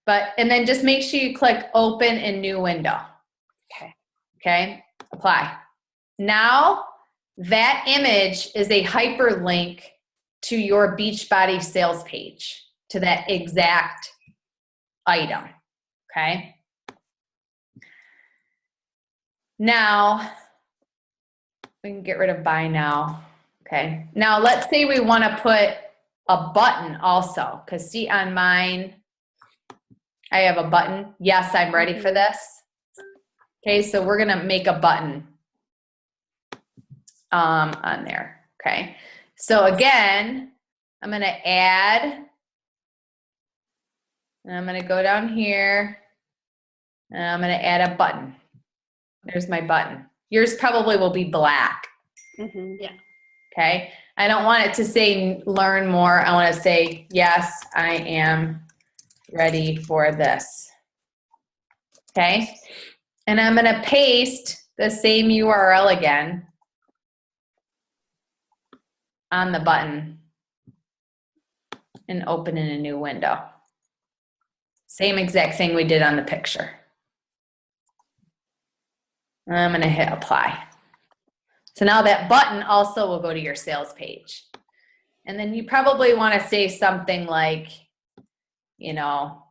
Speaker 1: and then just make sure you click Open in New Window.
Speaker 2: Okay.
Speaker 1: Okay. Apply. Now that image is a hyperlink to your Beachbody sales page, to that exact item. Okay. Now we can get rid of buy now. Okay. Now let's say we want to put a button also, because see on mine, I have a button. Yes, I'm ready for this. Okay, so we're going to make a button on there. Okay. So again, I'm going to add, and I'm going to go down here, and I'm going to add a button. There's my button. Yours probably will be black.
Speaker 2: Mm-hmm.
Speaker 1: Okay. I don't want it to say learn more. I want to say, yes, I am ready for this. Okay. And I'm going to paste the same URL again on the button and open in a new window. Same exact thing we did on the picture. I'm going to hit apply. So now that button also will go to your sales page. And then you probably want to say something like, you know,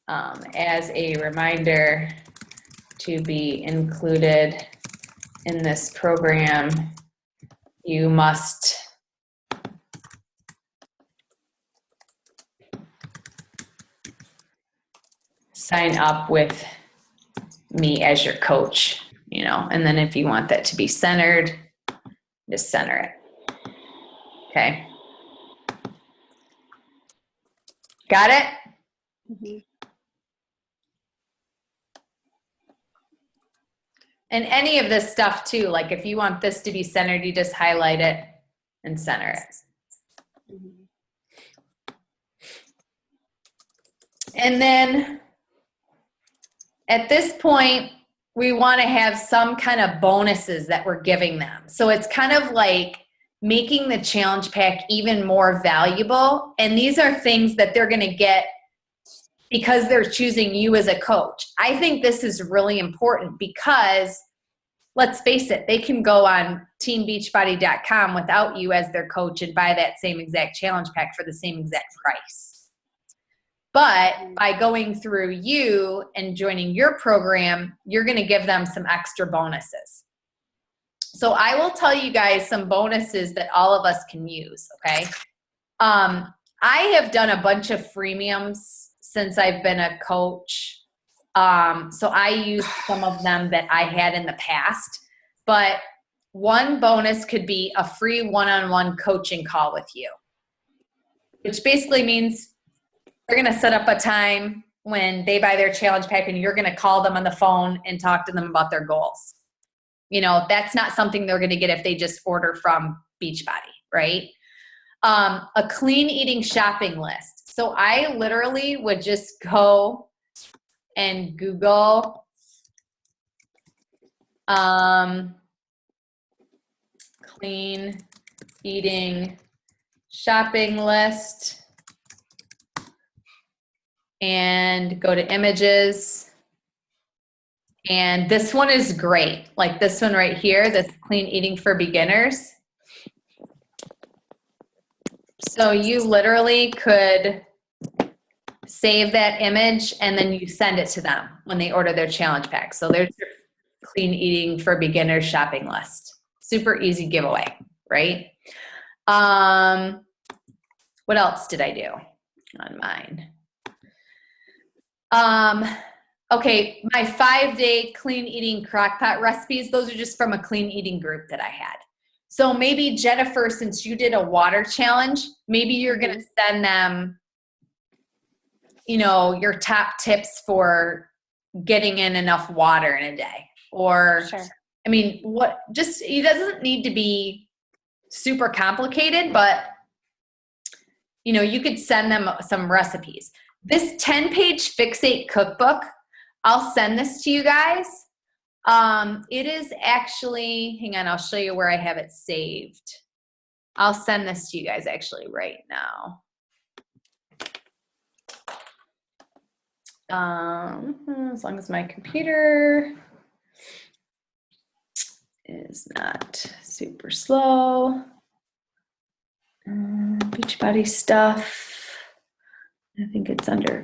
Speaker 1: as a reminder to be included in this program, you must sign up with me as your coach, you know, and then if you want that to be centered, just center it. Okay. Got it?
Speaker 2: Mm-hmm.
Speaker 1: And any of this stuff too, like if you want this to be centered, you just highlight it and center it.
Speaker 2: Mm-hmm.
Speaker 1: And then at this point, we want to have some kind of bonuses that we're giving them. So it's kind of like making the challenge pack even more valuable. And these are things that they're going to get because they're choosing you as a coach. I think this is really important because let's face it, they can go on teambeachbody.com without you as their coach and buy that same exact challenge pack for the same exact price. But by going through you and joining your program, you're going to give them some extra bonuses. So I will tell you guys some bonuses that all of us can use, okay? I have done a bunch of freemiums since I've been a coach. So I used some of them that I had in the past. But one bonus could be a free one-on-one coaching call with you, which basically means they're going to set up a time when they buy their challenge pack and you're going to call them on the phone and talk to them about their goals. You know, that's not something they're going to get if they just order from Beachbody, right? A clean eating shopping list. So I literally would just go and Google clean eating shopping list. and go to images. And this one is great. Like this one right here, this clean eating for beginners. So you literally could save that image and then you send it to them when they order their challenge pack. So there's your clean eating for beginners shopping list. Super easy giveaway, right? What else did I do on mine? Okay, my 5-day clean eating crockpot recipes, those are just from a clean eating group that I had. So maybe Jennifer, since you did a water challenge, maybe you're gonna send them, you know, your top tips for getting in enough water in a day. Or,
Speaker 2: Sure.
Speaker 1: I mean, it doesn't need to be super complicated, but you know, you could send them some recipes. This 10-page Fixate cookbook, I'll send this to you guys. It is actually, hang on, I'll show you where I have it saved. I'll send this to you guys actually right now. As long as my computer is not super slow. Beachbody stuff. I think it's under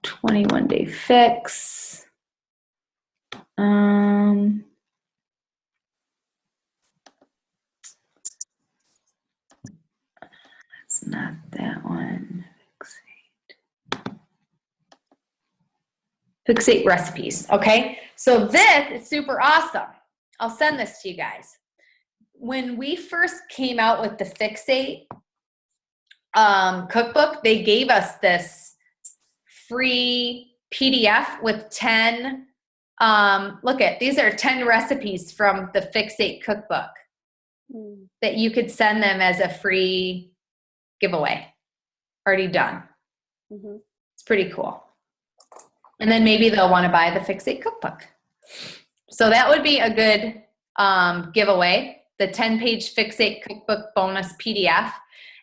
Speaker 1: 21-day fix. It's not that one. Fixate recipes. Okay, so this is super awesome. I'll send this to you guys. When we first came out with the Fixate cookbook, they gave us this free PDF with 10, these are 10 recipes from the Fixate cookbook that you could send them as a free giveaway. Already done.
Speaker 2: Mm-hmm.
Speaker 1: It's pretty cool. And then maybe they'll want to buy the Fixate cookbook. So that would be a good giveaway, the 10-page Fixate cookbook bonus PDF.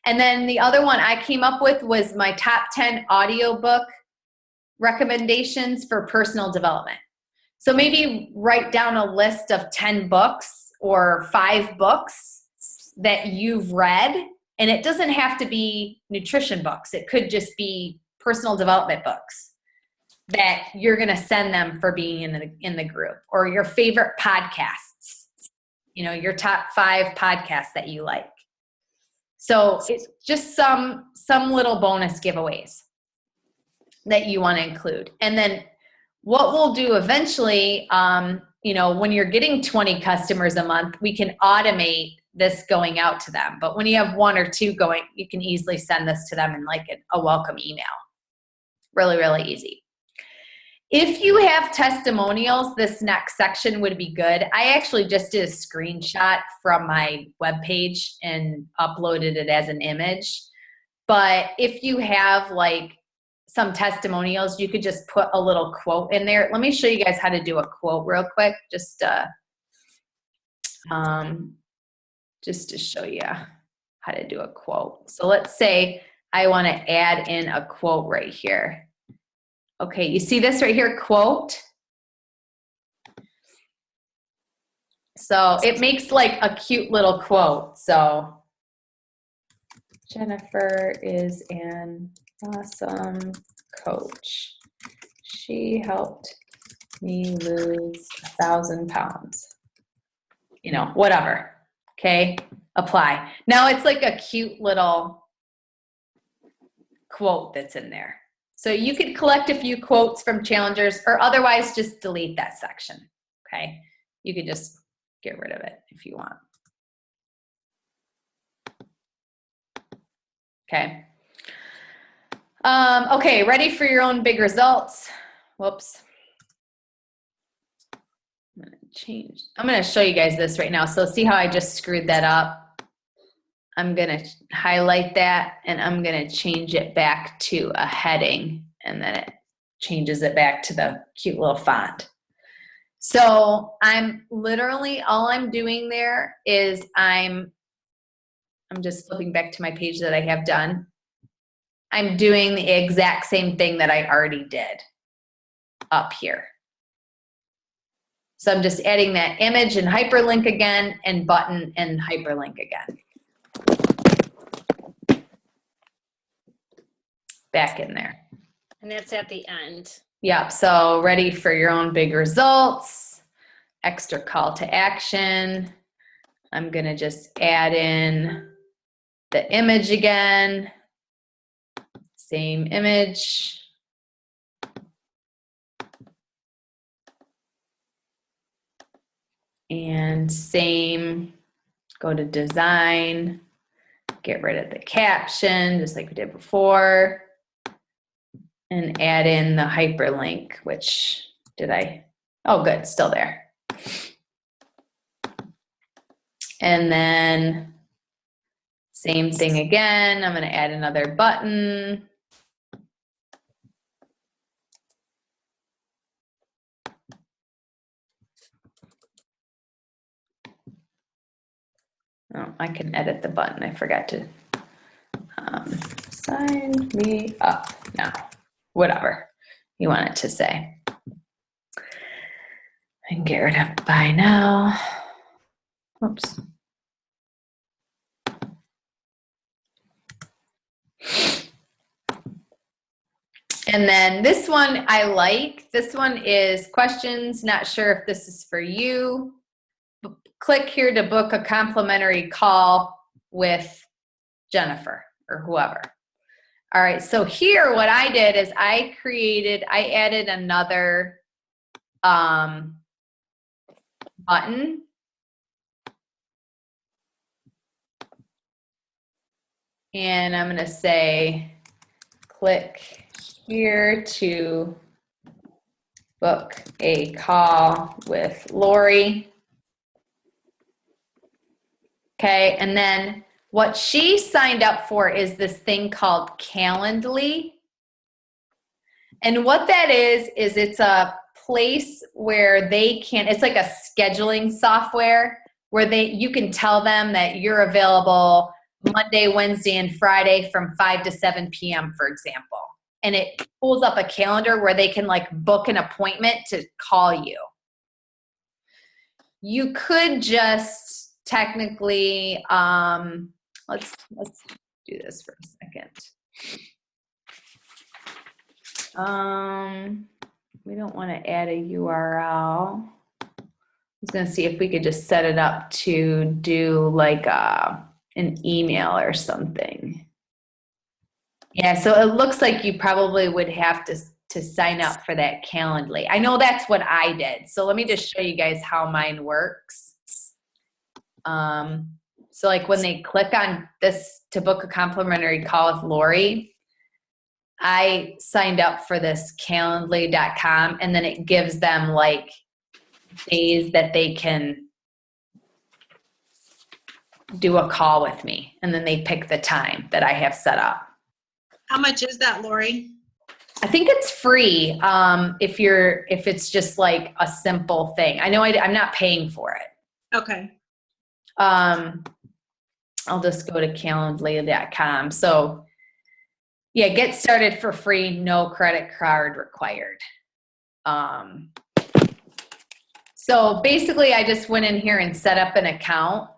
Speaker 1: And then the other one I came up with was my top 10 audiobook recommendations for personal development. So maybe write down a list of 10 books or 5 books that you've read. And it doesn't have to be nutrition books. It could just be personal development books that you're going to send them for being in the group, or your favorite podcasts, you know, your top 5 podcasts that you like. So it's just some little bonus giveaways that you want to include. And then what we'll do eventually, you know, when you're getting 20 customers a month, we can automate this going out to them. But when you have 1 or 2 going, you can easily send this to them in like a welcome email. Really, really easy. If you have testimonials, this next section would be good. I actually just did a screenshot from my webpage and uploaded it as an image. But if you have like some testimonials, you could just put a little quote in there. Let me show you guys how to do a quote real quick, just to show you how to do a quote. So let's say I want to add in a quote right here. Okay, you see this right here, quote? So it makes like a cute little quote. So Jennifer is an awesome coach. She helped me lose 1,000 pounds. You know, whatever. Okay, apply. Now it's like a cute little quote that's in there. So you could collect a few quotes from challengers, or otherwise just delete that section, okay? You could just get rid of it if you want. Okay. Okay, ready for your own big results? Whoops. I'm gonna show you guys this right now. So see how I just screwed that up? I'm gonna highlight that and I'm gonna change it back to a heading, and then it changes it back to the cute little font. So I'm literally, all I'm doing there is I'm just flipping back to my page that I have done. I'm doing the exact same thing that I already did up here. So I'm just adding that image and hyperlink again, and button and hyperlink again. Back in there.
Speaker 3: And that's at the end.
Speaker 1: Yep, so ready for your own big results. Extra call to action. I'm gonna just add in the image again. Same image. And same, go to design, get rid of the caption, just like we did before. And add in the hyperlink, which oh good, still there. And then same thing again, I'm gonna add another button. Oh, I can edit the button, I forgot to. Sign me up now, whatever you want it to say. I can get rid of buy now. Oops. And then this one I like. This one is questions. Not sure if this is for you. Click here to book a complimentary call with Jennifer or whoever. All right, so here what I did is I added another button. And I'm gonna say, click here to book a call with Lori. Okay, and then what she signed up for is this thing called Calendly. And what that is it's a place where it's like a scheduling software where you can tell them that you're available Monday, Wednesday, and Friday from 5 to 7 p.m., for example. And it pulls up a calendar where they can like book an appointment to call you. You could just technically, let's do this for a second. We don't want to add a URL. I was going to see if we could just set it up to do like an email or something. Yeah, so it looks like you probably would have to sign up for that Calendly. I know that's what I did. So let me just show you guys how mine works. So like when they click on this to book a complimentary call with Lori, I signed up for this Calendly.com, and then it gives them like days that they can do a call with me, and then they pick the time that I have set up.
Speaker 6: How much is that, Lori?
Speaker 1: I think it's free if it's just like a simple thing. I know I'm not paying for it.
Speaker 6: Okay.
Speaker 1: I'll just go to Calendly.com. So yeah, get started for free, no credit card required. So basically I just went in here and set up an account,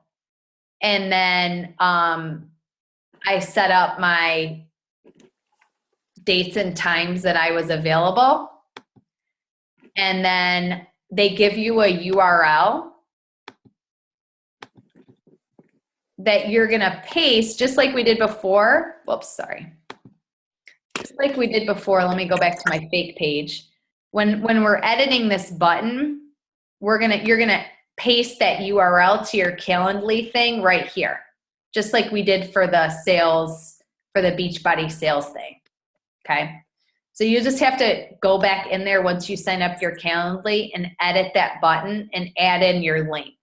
Speaker 1: and then I set up my dates and times that I was available. And then they give you a URL that you're gonna paste just like we did before. Whoops, sorry. Just like we did before, let me go back to my fake page. When we're editing this button, you're gonna paste that URL to your Calendly thing right here. Just like we did for the sales, for the Beachbody sales thing, okay? So you just have to go back in there once you sign up your Calendly and edit that button and add in your link.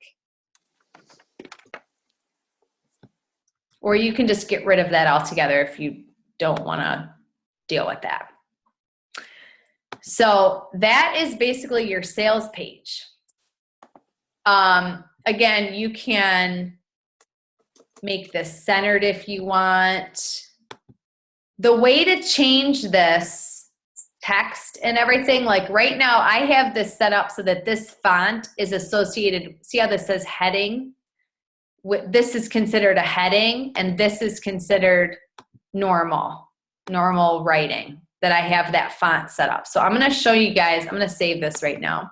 Speaker 1: Or you can just get rid of that altogether if you don't wanna deal with that. So that is basically your sales page. Again, you can make this centered if you want. the way to change this text and everything, like right now I have this set up so that this font is associated. See how this says heading? This is considered a heading, and this is considered normal writing, that I have that font set up. So I'm going to show you guys, I'm going to save this right now.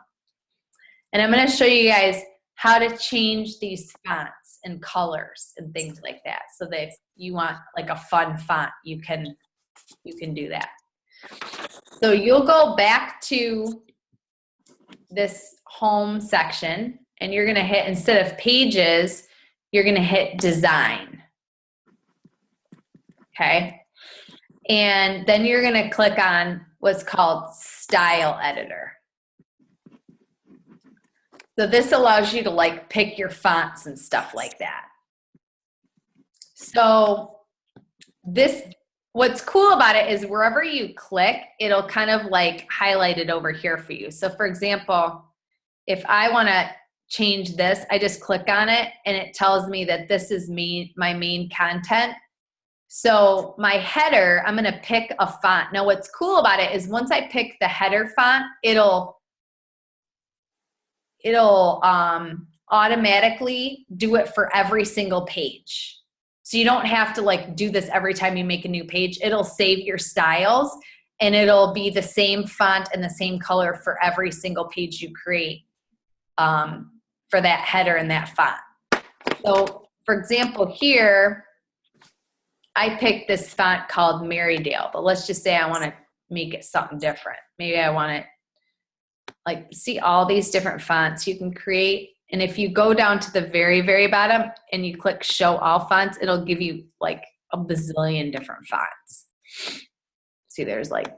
Speaker 1: And I'm going to show you guys how to change these fonts and colors and things like that. So that if you want like a fun font, you can do that. So you'll go back to this home section, and you're going to hit, instead of pages, you're going to hit design. Okay. And then you're going to click on what's called style editor. So this allows you to like pick your fonts and stuff like that. So this, what's cool about it is wherever you click, it'll kind of like highlight it over here for you. So for example, if I want to change this, I just click on it and it tells me that this is my main content. So my header, I'm going to pick a font. Now what's cool about it is once I pick the header font, it'll automatically do it for every single page. So you don't have to like do this every time you make a new page. It'll save your styles and it'll be the same font and the same color for every single page you create for that header and that font. So for example here, I picked this font called Marydale, but let's just say I want to make it something different. Maybe I want it, like, see all these different fonts you can create. And if you go down to the very, very bottom and you click show all fonts, it'll give you like a bazillion different fonts. See, there's like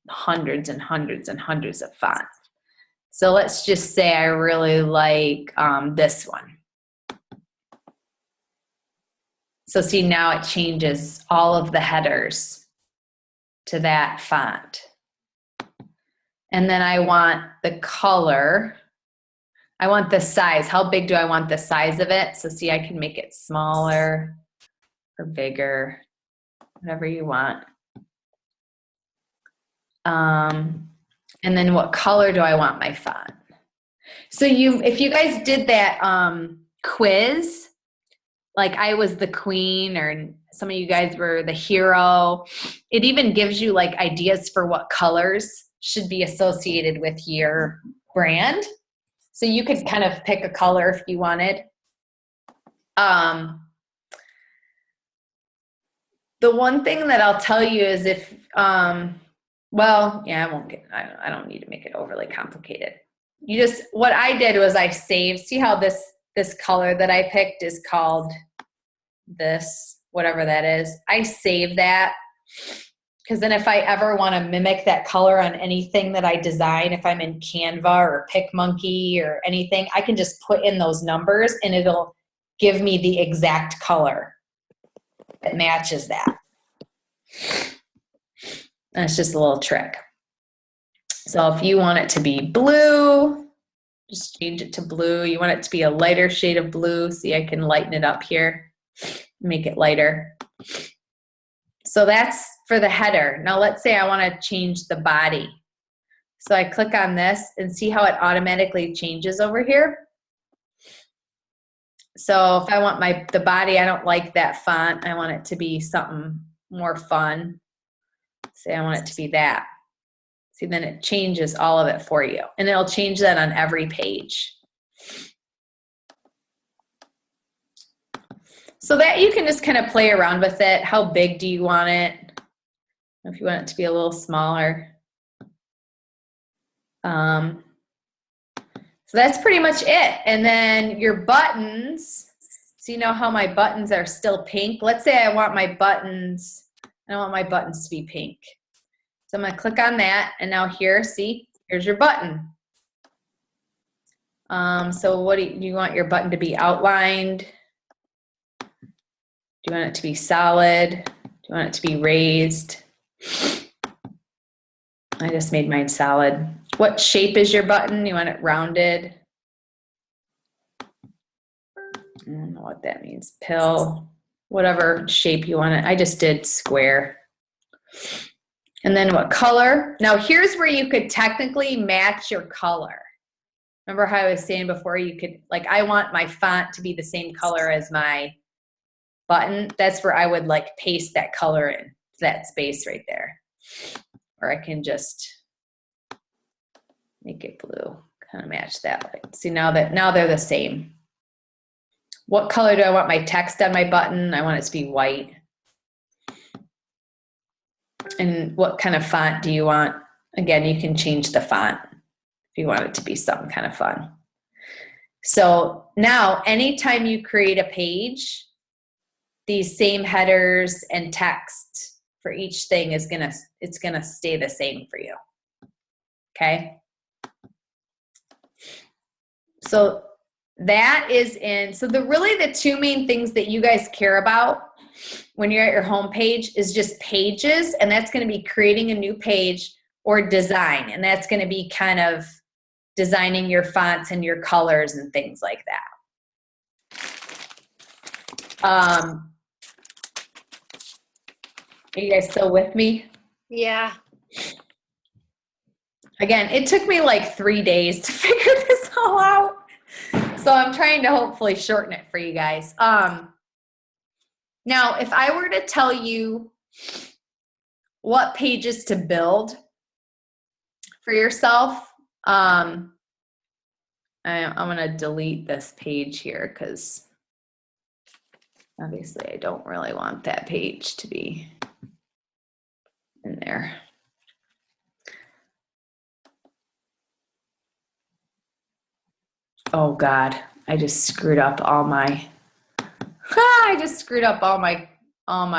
Speaker 1: hundreds and hundreds and hundreds of fonts. So let's just say I really like this one. So see, now it changes all of the headers to that font. And then I want the color. I want the size. How big do I want the size of it? So see, I can make it smaller or bigger, whatever you want. And then what color do I want my font? So if you guys did that quiz, like I was the queen or some of you guys were the hero, it even gives you like ideas for what colors should be associated with your brand. So you could kind of pick a color if you wanted. The one thing that I'll tell you is if, well, yeah, I don't need to make it overly complicated. What I did was I saved, see how this color that I picked is called this, whatever that is. I save that because then if I ever want to mimic that color on anything that I design, if I'm in Canva or PicMonkey or anything, I can just put in those numbers and it'll give me the exact color that matches that. And it's just a little trick. So if you want it to be blue, just change it to blue. You want it to be a lighter shade of blue. See, I can lighten it up here, make it lighter. So that's for the header. Now let's say I want to change the body. So I click on this and see how it automatically changes over here. So if I want the body, I don't like that font. I want it to be something more fun. Say I want it to be that. See, then it changes all of it for you. And it'll change that on every page. So that you can just kind of play around with it. How big do you want it? If you want it to be a little smaller. So that's pretty much it. And then your buttons. So you know how my buttons are still pink? Let's say I want my buttons to be pink. So I'm going to click on that, and now here, see, here's your button. So what do you want your button to be outlined? Do you want it to be solid? Do you want it to be raised? I just made mine solid. What shape is your button? You want it rounded? I don't know what that means. Pill, whatever shape you want it. I just did square. And then what color? Now here's where you could technically match your color. Remember how I was saying before, you could, like, I want my font to be the same color as my button. That's where I would like paste that color in that space right there. Or I can just make it blue, kind of match that light. See, now they're the same. What color do I want my text on my button? I want it to be white. And what kind of font do you want? Again, you can change the font if you want it to be something kind of fun. So now anytime you create a page, these same headers and text for each thing it's gonna stay the same for you. Okay? So that is so really the two main things that you guys care about when you're at your home page is just pages, and that's going to be creating a new page, or design, and that's going to be kind of designing your fonts and your colors and things like that. Are you guys still with me?
Speaker 3: Yeah.
Speaker 1: Again, it took me like 3 days to figure this all out. So I'm trying to hopefully shorten it for you guys. Now, if I were to tell you what pages to build for yourself, I'm going to delete this page here because obviously I don't really want that page to be in there. Oh God, I just screwed up all my, I'm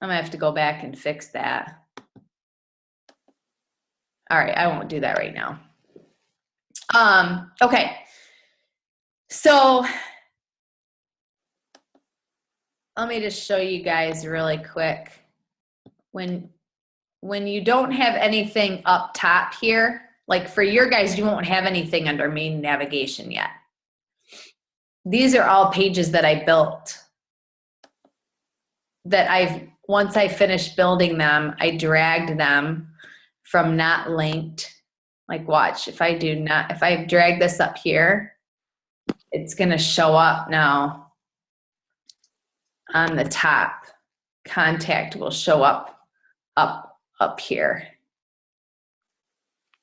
Speaker 1: gonna have to go back and fix that. All right, I won't do that right now. Okay. So let me just show you guys really quick. When you don't have anything up top here, like for your guys, you won't have anything under main navigation yet. These are all pages that I built that once I finished building them, I dragged them from not linked. Like watch, if I drag this up here, it's gonna show up now on the top. Contact will show up here.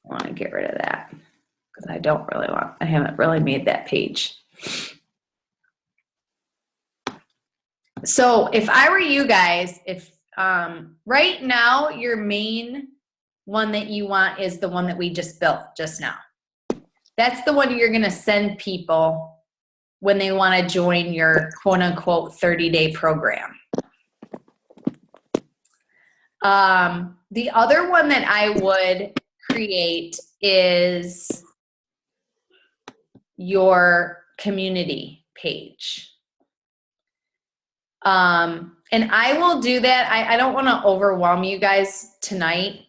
Speaker 1: I want to get rid of that because I haven't really made that page. So if I were you guys, right now your main one that you want is the one that we just built just now. That's the one you're going to send people when they want to join your quote unquote 30-day program. The other one that I would create is your community page. And I will do that. I don't want to overwhelm you guys tonight.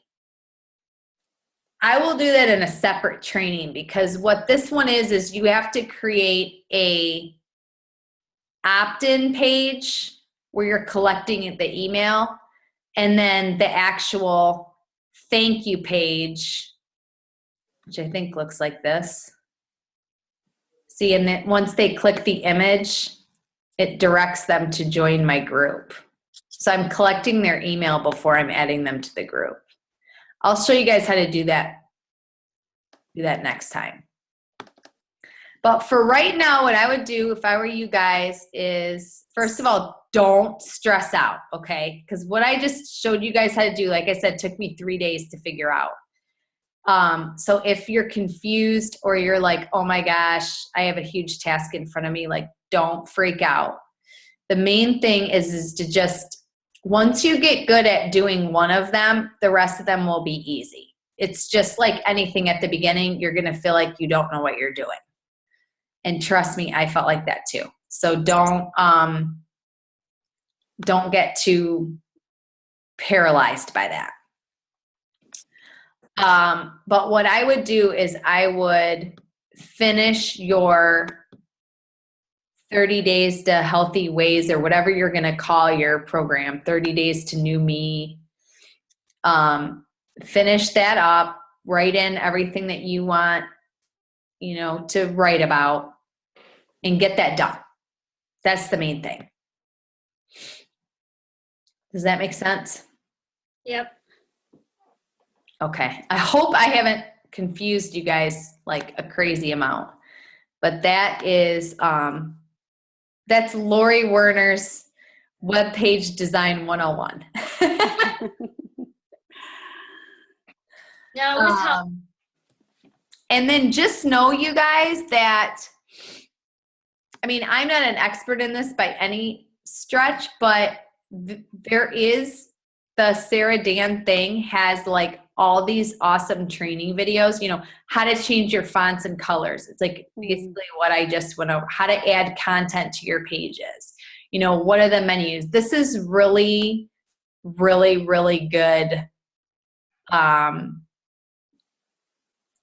Speaker 1: I will do that in a separate training because what this one is you have to create a opt-in page where you're collecting the email, and then the actual thank you page, which I think looks like this. See, and then once they click the image, it directs them to join my group. So I'm collecting their email before I'm adding them to the group. I'll show you guys how to do that next time. But for right now, what I would do if I were you guys is, first of all, don't stress out, okay? Because what I just showed you guys how to do, like I said, took me 3 days to figure out. So if you're confused or you're like, oh my gosh, I have a huge task in front of me, like don't freak out. The main thing is to just, once you get good at doing one of them, the rest of them will be easy. It's just like anything at the beginning, you're gonna feel like you don't know what you're doing. And trust me, I felt like that too. So don't get too paralyzed by that. But what I would do is I would finish your 30 days to healthy ways or whatever you're going to call your program, 30 days to new me. Finish that up, write in everything that you want, to write about and get that done. That's the main thing. Does that make sense?
Speaker 3: Yep.
Speaker 1: Okay. I hope I haven't confused you guys like a crazy amount, but that is, that's Lori Werner's webpage design 101.
Speaker 3: No, it was helpful.
Speaker 1: And then just know, you guys, that, I'm not an expert in this by any stretch, but there is the Sarah Dan thing has like all these awesome training videos, how to change your fonts and colors. It's like basically what I just went over, how to add content to your pages. What are the menus? This is really, really, really good.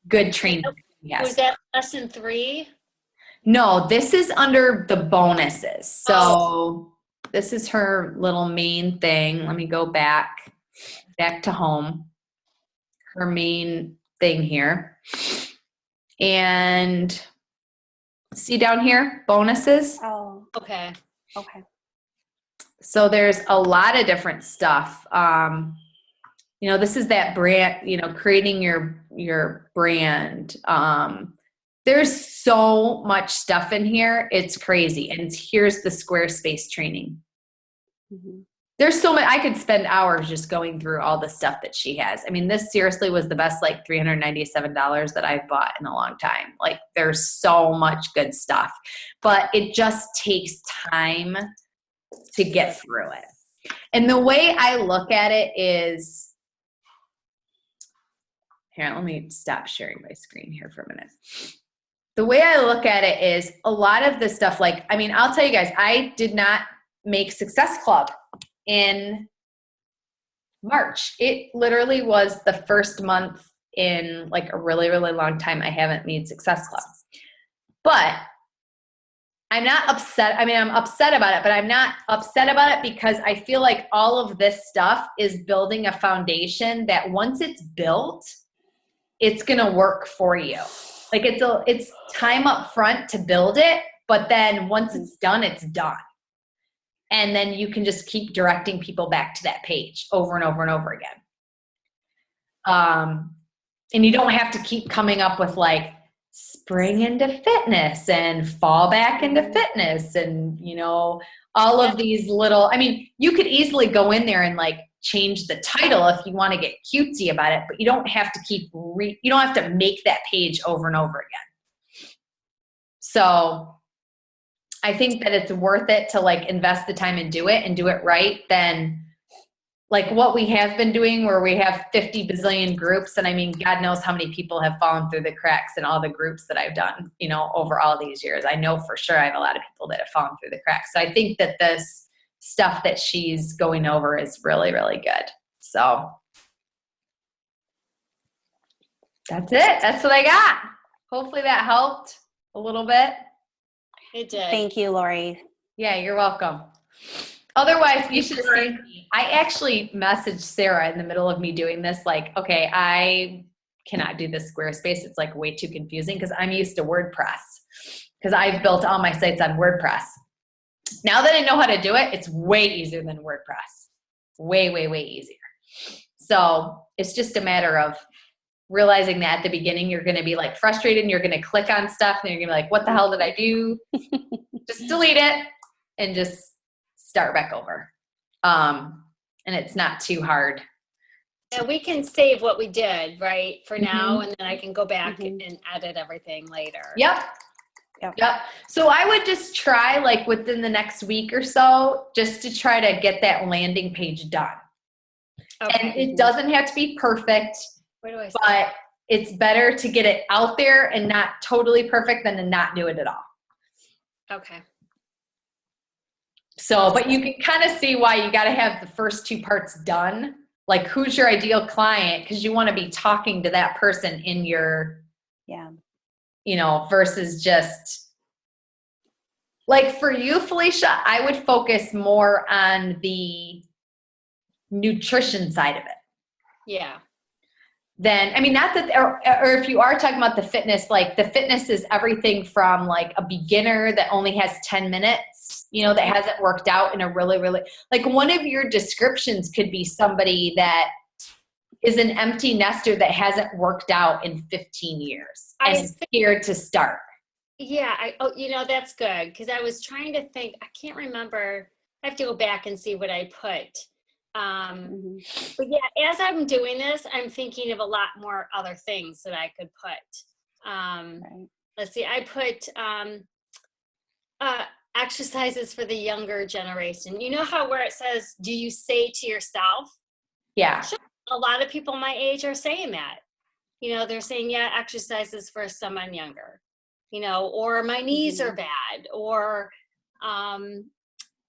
Speaker 1: Good training. Yes.
Speaker 3: Was that lesson 3?
Speaker 1: No, this is under the bonuses. So this is her little main thing. Let me go back to home. Her main thing here. And see down here, bonuses.
Speaker 2: Oh,
Speaker 3: Okay.
Speaker 2: okay.
Speaker 1: So there's a lot of different stuff. This is that brand, creating your brand. There's so much stuff in here. It's crazy. And here's the Squarespace training.
Speaker 2: Mm-hmm.
Speaker 1: There's so much. I could spend hours just going through all the stuff that she has. This seriously was the best, like $397 that I've bought in a long time. Like there's so much good stuff, but it just takes time to get through it. And the way I look at it is, here, let me stop sharing my screen here for a minute. The way I look at it is a lot of the stuff, I'll tell you guys, I did not make Success Club in March. It literally was the first month in like a really, really long time I haven't made Success Club. But I'm not upset. I'm upset about it, but I'm not upset about it because I feel like all of this stuff is building a foundation that once it's built, it's going to work for you. Like it's time up front to build it, but then once it's done, it's done. And then you can just keep directing people back to that page over and over and over again. And you don't have to keep coming up with like spring into fitness and fall back into fitness and, all of these little, you could easily go in there and like change the title if you want to get cutesy about it, but you don't have to you don't have to make that page over and over again. So I think that it's worth it to like invest the time and do it right than like what we have been doing where we have 50 bazillion groups. And God knows how many people have fallen through the cracks in all the groups that I've done, over all these years. I know for sure I have a lot of people that have fallen through the cracks. So I think that this stuff that she's going over is really, really good. So that's it. That's what I got. Hopefully that helped a little bit.
Speaker 3: It did.
Speaker 2: Thank you, Lori.
Speaker 1: Yeah, you're welcome. Otherwise, you should see me. I actually messaged Sarah in the middle of me doing this, like, okay, I cannot do this Squarespace. It's like way too confusing because I'm used to WordPress because I've built all my sites on WordPress. Now that I know how to do it, it's way easier than WordPress. Way, way, way easier. So it's just a matter of realizing that at the beginning, you're going to be like frustrated and you're going to click on stuff and you're going to be like, what the hell did I do? Just delete it and just start back over. And it's not too hard.
Speaker 3: And we can save what we did, right, for now, and then I can go back and edit everything later.
Speaker 1: Yep. So I would just try like within the next week or so just to try to get that landing page done.
Speaker 3: Okay.
Speaker 1: And it doesn't have to be perfect,
Speaker 3: Where do I
Speaker 1: but it's better to get it out there and not totally perfect than to not do it at all.
Speaker 3: Okay.
Speaker 1: So, but you can kind of see why you got to have the first 2 parts done. Like who's your ideal client? Because you want to be talking to that person in your, versus just like for you, Felicia, I would focus more on the nutrition side of it.
Speaker 3: Yeah.
Speaker 1: Then, I mean, not that, or if you are talking about the fitness, like the fitness is everything from like a beginner that only has 10 minutes, you know, that hasn't worked out in a really, like one of your descriptions could be somebody that is an empty nester that hasn't worked out in 15 years and is scared to start.
Speaker 3: Yeah. That's good. Cause I was trying to think, I can't remember. I have to go back and see what I put. But yeah, as I'm doing this, I'm thinking of a lot more other things that I could put. Let's see, I put exercises for the younger generation. You know how where it says, do you say to yourself?
Speaker 1: Yeah.
Speaker 3: A lot of people my age are saying that. You know, they're saying, yeah, exercises for someone younger, you know, or my knees are bad, or,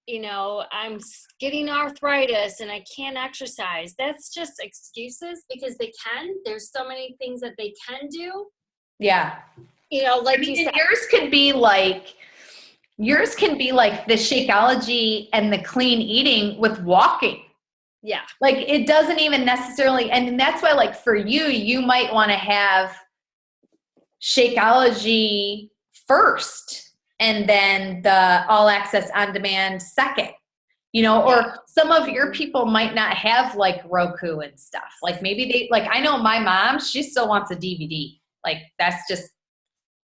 Speaker 3: you know, I'm getting arthritis and I can't exercise. That's just excuses because they can. There's so many things that they can do.
Speaker 1: Yeah.
Speaker 3: You know, like
Speaker 1: I mean,
Speaker 3: you said.
Speaker 1: yours can be like the Shakeology and the clean eating with walking.
Speaker 3: Yeah.
Speaker 1: Like it doesn't even necessarily, and that's why like for you, you might want to have Shakeology first and then the All Access On Demand second, you know, or some of your people might not have like Roku and stuff. Like maybe they, like I know my mom, she still wants a DVD. Like that's just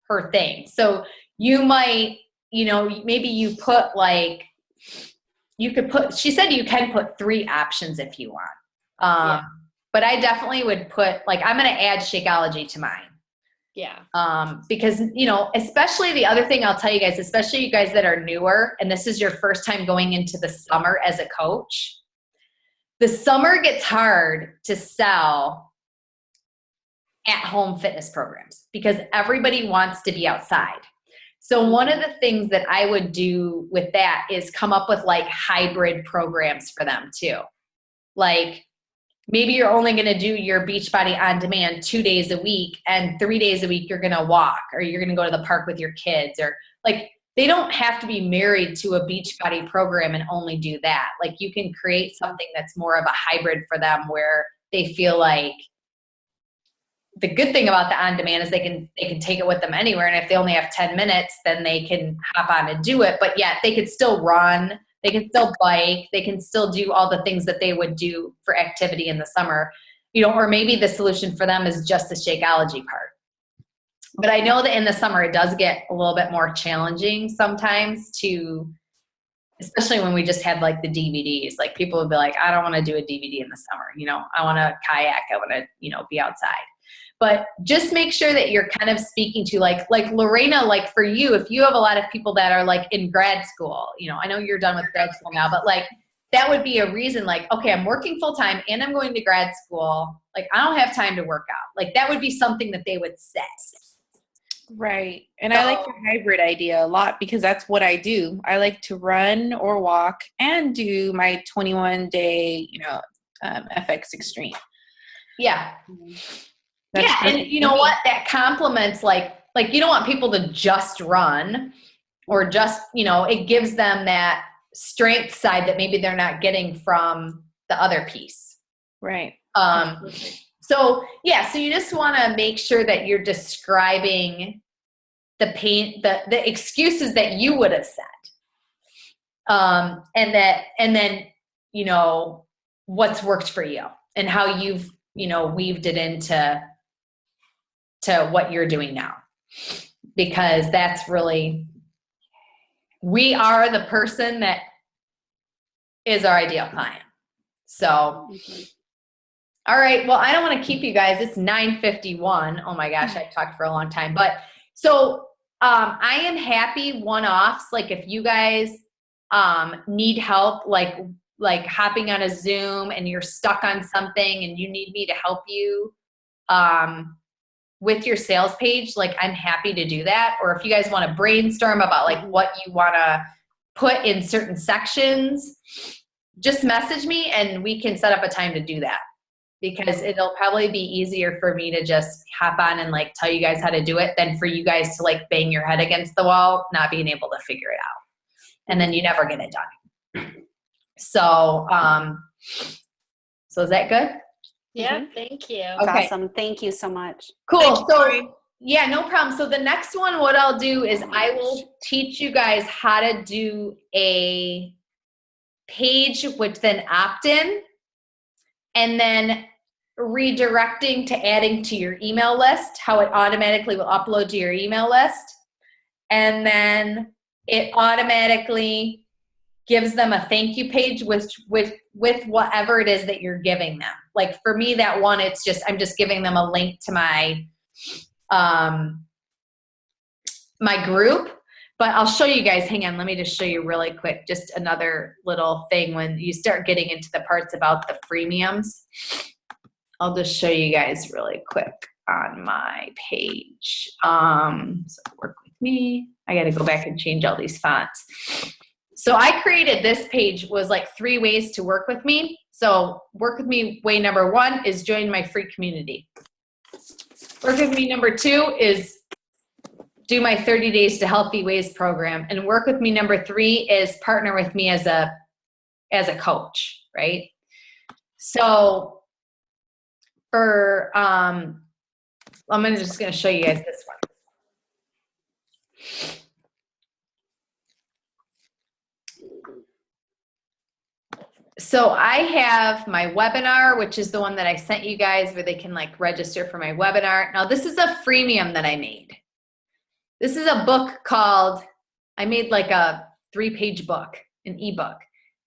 Speaker 1: her thing. So you might, you know, maybe you put like, she said you can put 3 options if you want. But I definitely would put, like, I'm going to add Shakeology to mine.
Speaker 3: Yeah.
Speaker 1: Because, you know, especially the other thing I'll tell you guys, especially you guys that are newer, and this is your first time going into the summer as a coach, the summer gets hard to sell at-home fitness programs because everybody wants to be outside. So one of the things that I would do with that is come up with like hybrid programs for them too. Like maybe you're only going to do your Beachbody On Demand 2 days a week and 3 days a week you're going to walk or you're going to go to the park with your kids, or like they don't have to be married to a Beachbody program and only do that. Like you can create something that's more of a hybrid for them where they feel like the good thing about the on demand is they can take it with them anywhere. And if they only have 10 minutes, then they can hop on and do it. But yet they could still run, they can still bike, they can still do all the things that they would do for activity in the summer, you know, or maybe the solution for them is just the Shakeology part. But I know that in the summer, it does get a little bit more challenging sometimes to, especially when we just had like the DVDs, like people would be like, I don't want to do a DVD in the summer. You know, I want to kayak. I want to, you know, be outside. But just make sure that you're kind of speaking to like Lorena, like for you, if you have a lot of people that are like in grad school, you know, I know you're done with grad school now, but like that would be a reason like, okay, I'm working full time and I'm going to grad school. Like I don't have time to work out. Like that would be something that they would say.
Speaker 7: Right. And I like the hybrid idea a lot because that's what I do. I like to run or walk and do my 21-day, you know, FX Extreme.
Speaker 1: Yeah.
Speaker 7: That's
Speaker 1: yeah. And you know
Speaker 7: me.
Speaker 1: what? That complements like you don't want people to just run or just, you know, it gives them that strength side that maybe they're not getting from the other piece.
Speaker 7: Right.
Speaker 1: So yeah, so you just want to make sure that you're describing the pain, the excuses that you would have said. And then, you know, what's worked for you and how you've, you know, weaved it into what you're doing now, because that's really, we are the person that is our ideal client. So, all right. Well, I don't want to keep you guys. It's 9:51. Oh my gosh, I've talked for a long time. But so I am happy one-offs. Like if you guys need help, like hopping on a Zoom and you're stuck on something and you need me to help you with your sales page, like I'm happy to do that. Or if you guys want to brainstorm about like what you want to put in certain sections, just message me and we can set up a time to do that. because it'll probably be easier for me to just hop on and like tell you guys how to do it than for you guys to like bang your head against the wall, not being able to figure it out. And then you never get it done. So, so is that good?
Speaker 3: Yeah, thank you.
Speaker 2: That's
Speaker 1: Okay.
Speaker 2: awesome. Thank you so much.
Speaker 1: Cool.
Speaker 6: Thank you, Lori.
Speaker 1: So yeah, no problem. So the next one, what I'll do is I will teach you guys how to do a page with then opt-in and then redirecting to adding to your email list, how it automatically will upload to your email list. And then it automatically gives them a thank you page with whatever it is that you're giving them. Like for me, that one, it's just, I'm just giving them a link to my, my group, but I'll show you guys, hang on, let me just show you really quick, just another little thing when you start getting into the parts about the freemiums. I'll just show you guys really quick on my page. So work with me. I got to go back and change all these fonts. So I created this page was like 3 ways to work with me. So work with me way number 1 is join my free community. Work with me number 2 is do my 30 days to healthy ways program. And work with me number 3 is partner with me as a coach, right? So for, I'm just going to show you guys this one. So I have my webinar, which is the one that I sent you guys where they can like register for my webinar. Now this is a freemium that I made. This is a book called, I made like a 3-page book, an ebook,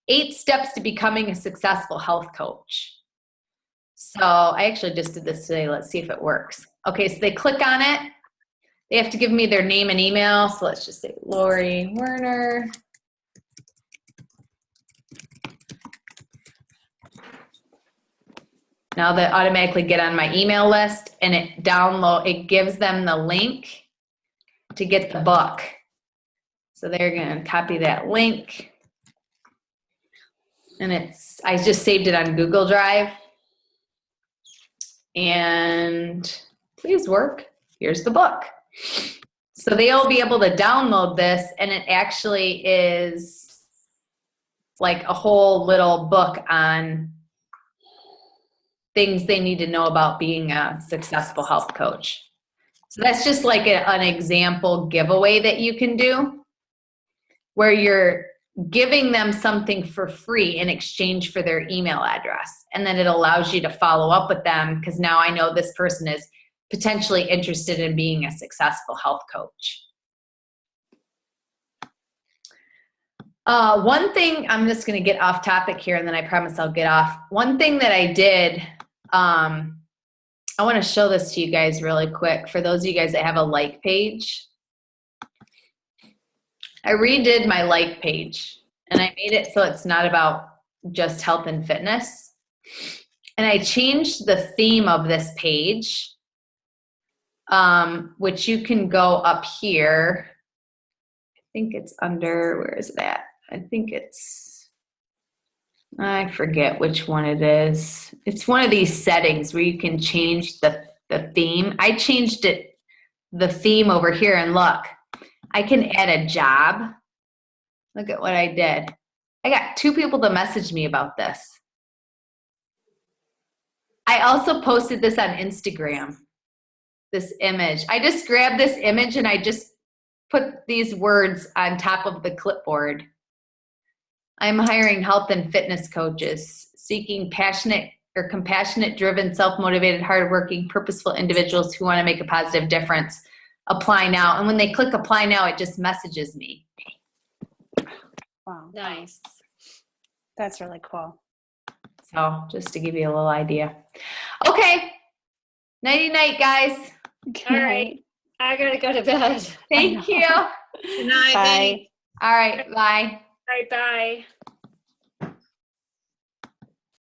Speaker 1: 8 Steps to Becoming a Successful Health Coach. So I actually just did this today. Let's see if it works. Okay, so they click on it. They have to give me their name and email. So let's just say Lori Werner. Now they automatically get on my email list and it gives them the link to get the book. So they're going to copy that link. And I just saved it on Google Drive. And please work. Here's the book. So they'll be able to download this, and it actually is like a whole little book on things they need to know about being a successful health coach. So that's just like an example giveaway that you can do where you're giving them something for free in exchange for their email address. And then it allows you to follow up with them because now I know this person is potentially interested in being a successful health coach. One thing, I'm just going to get off topic here and then I promise I'll get off. One thing that I did, I want to show this to you guys really quick. For those of you guys that have a like page, I redid my like page and I made it so it's not about just health and fitness. And I changed the theme of this page, which you can go up here. I think it's under, where is it at? I think it's, I forget which one it is. It's one of these settings where you can change the theme. I changed it, the theme over here, and look, I can add a job. Look at what I did. I got 2 people to message me about this. I also posted this on Instagram, this image. I just grabbed this image and I just put these words on top of the clipboard. I'm hiring health and fitness coaches, seeking passionate or compassionate, driven, self-motivated, hardworking, purposeful individuals who want to make a positive difference. Apply now. And when they click apply now, it just messages me.
Speaker 2: Wow.
Speaker 3: Nice.
Speaker 2: That's really cool.
Speaker 1: So just to give you a little idea. Okay. Nighty night, guys.
Speaker 3: All right. I gotta go to bed.
Speaker 1: Thank you.
Speaker 6: Good night.
Speaker 2: Bye.
Speaker 1: All right. Bye.
Speaker 3: All right, bye.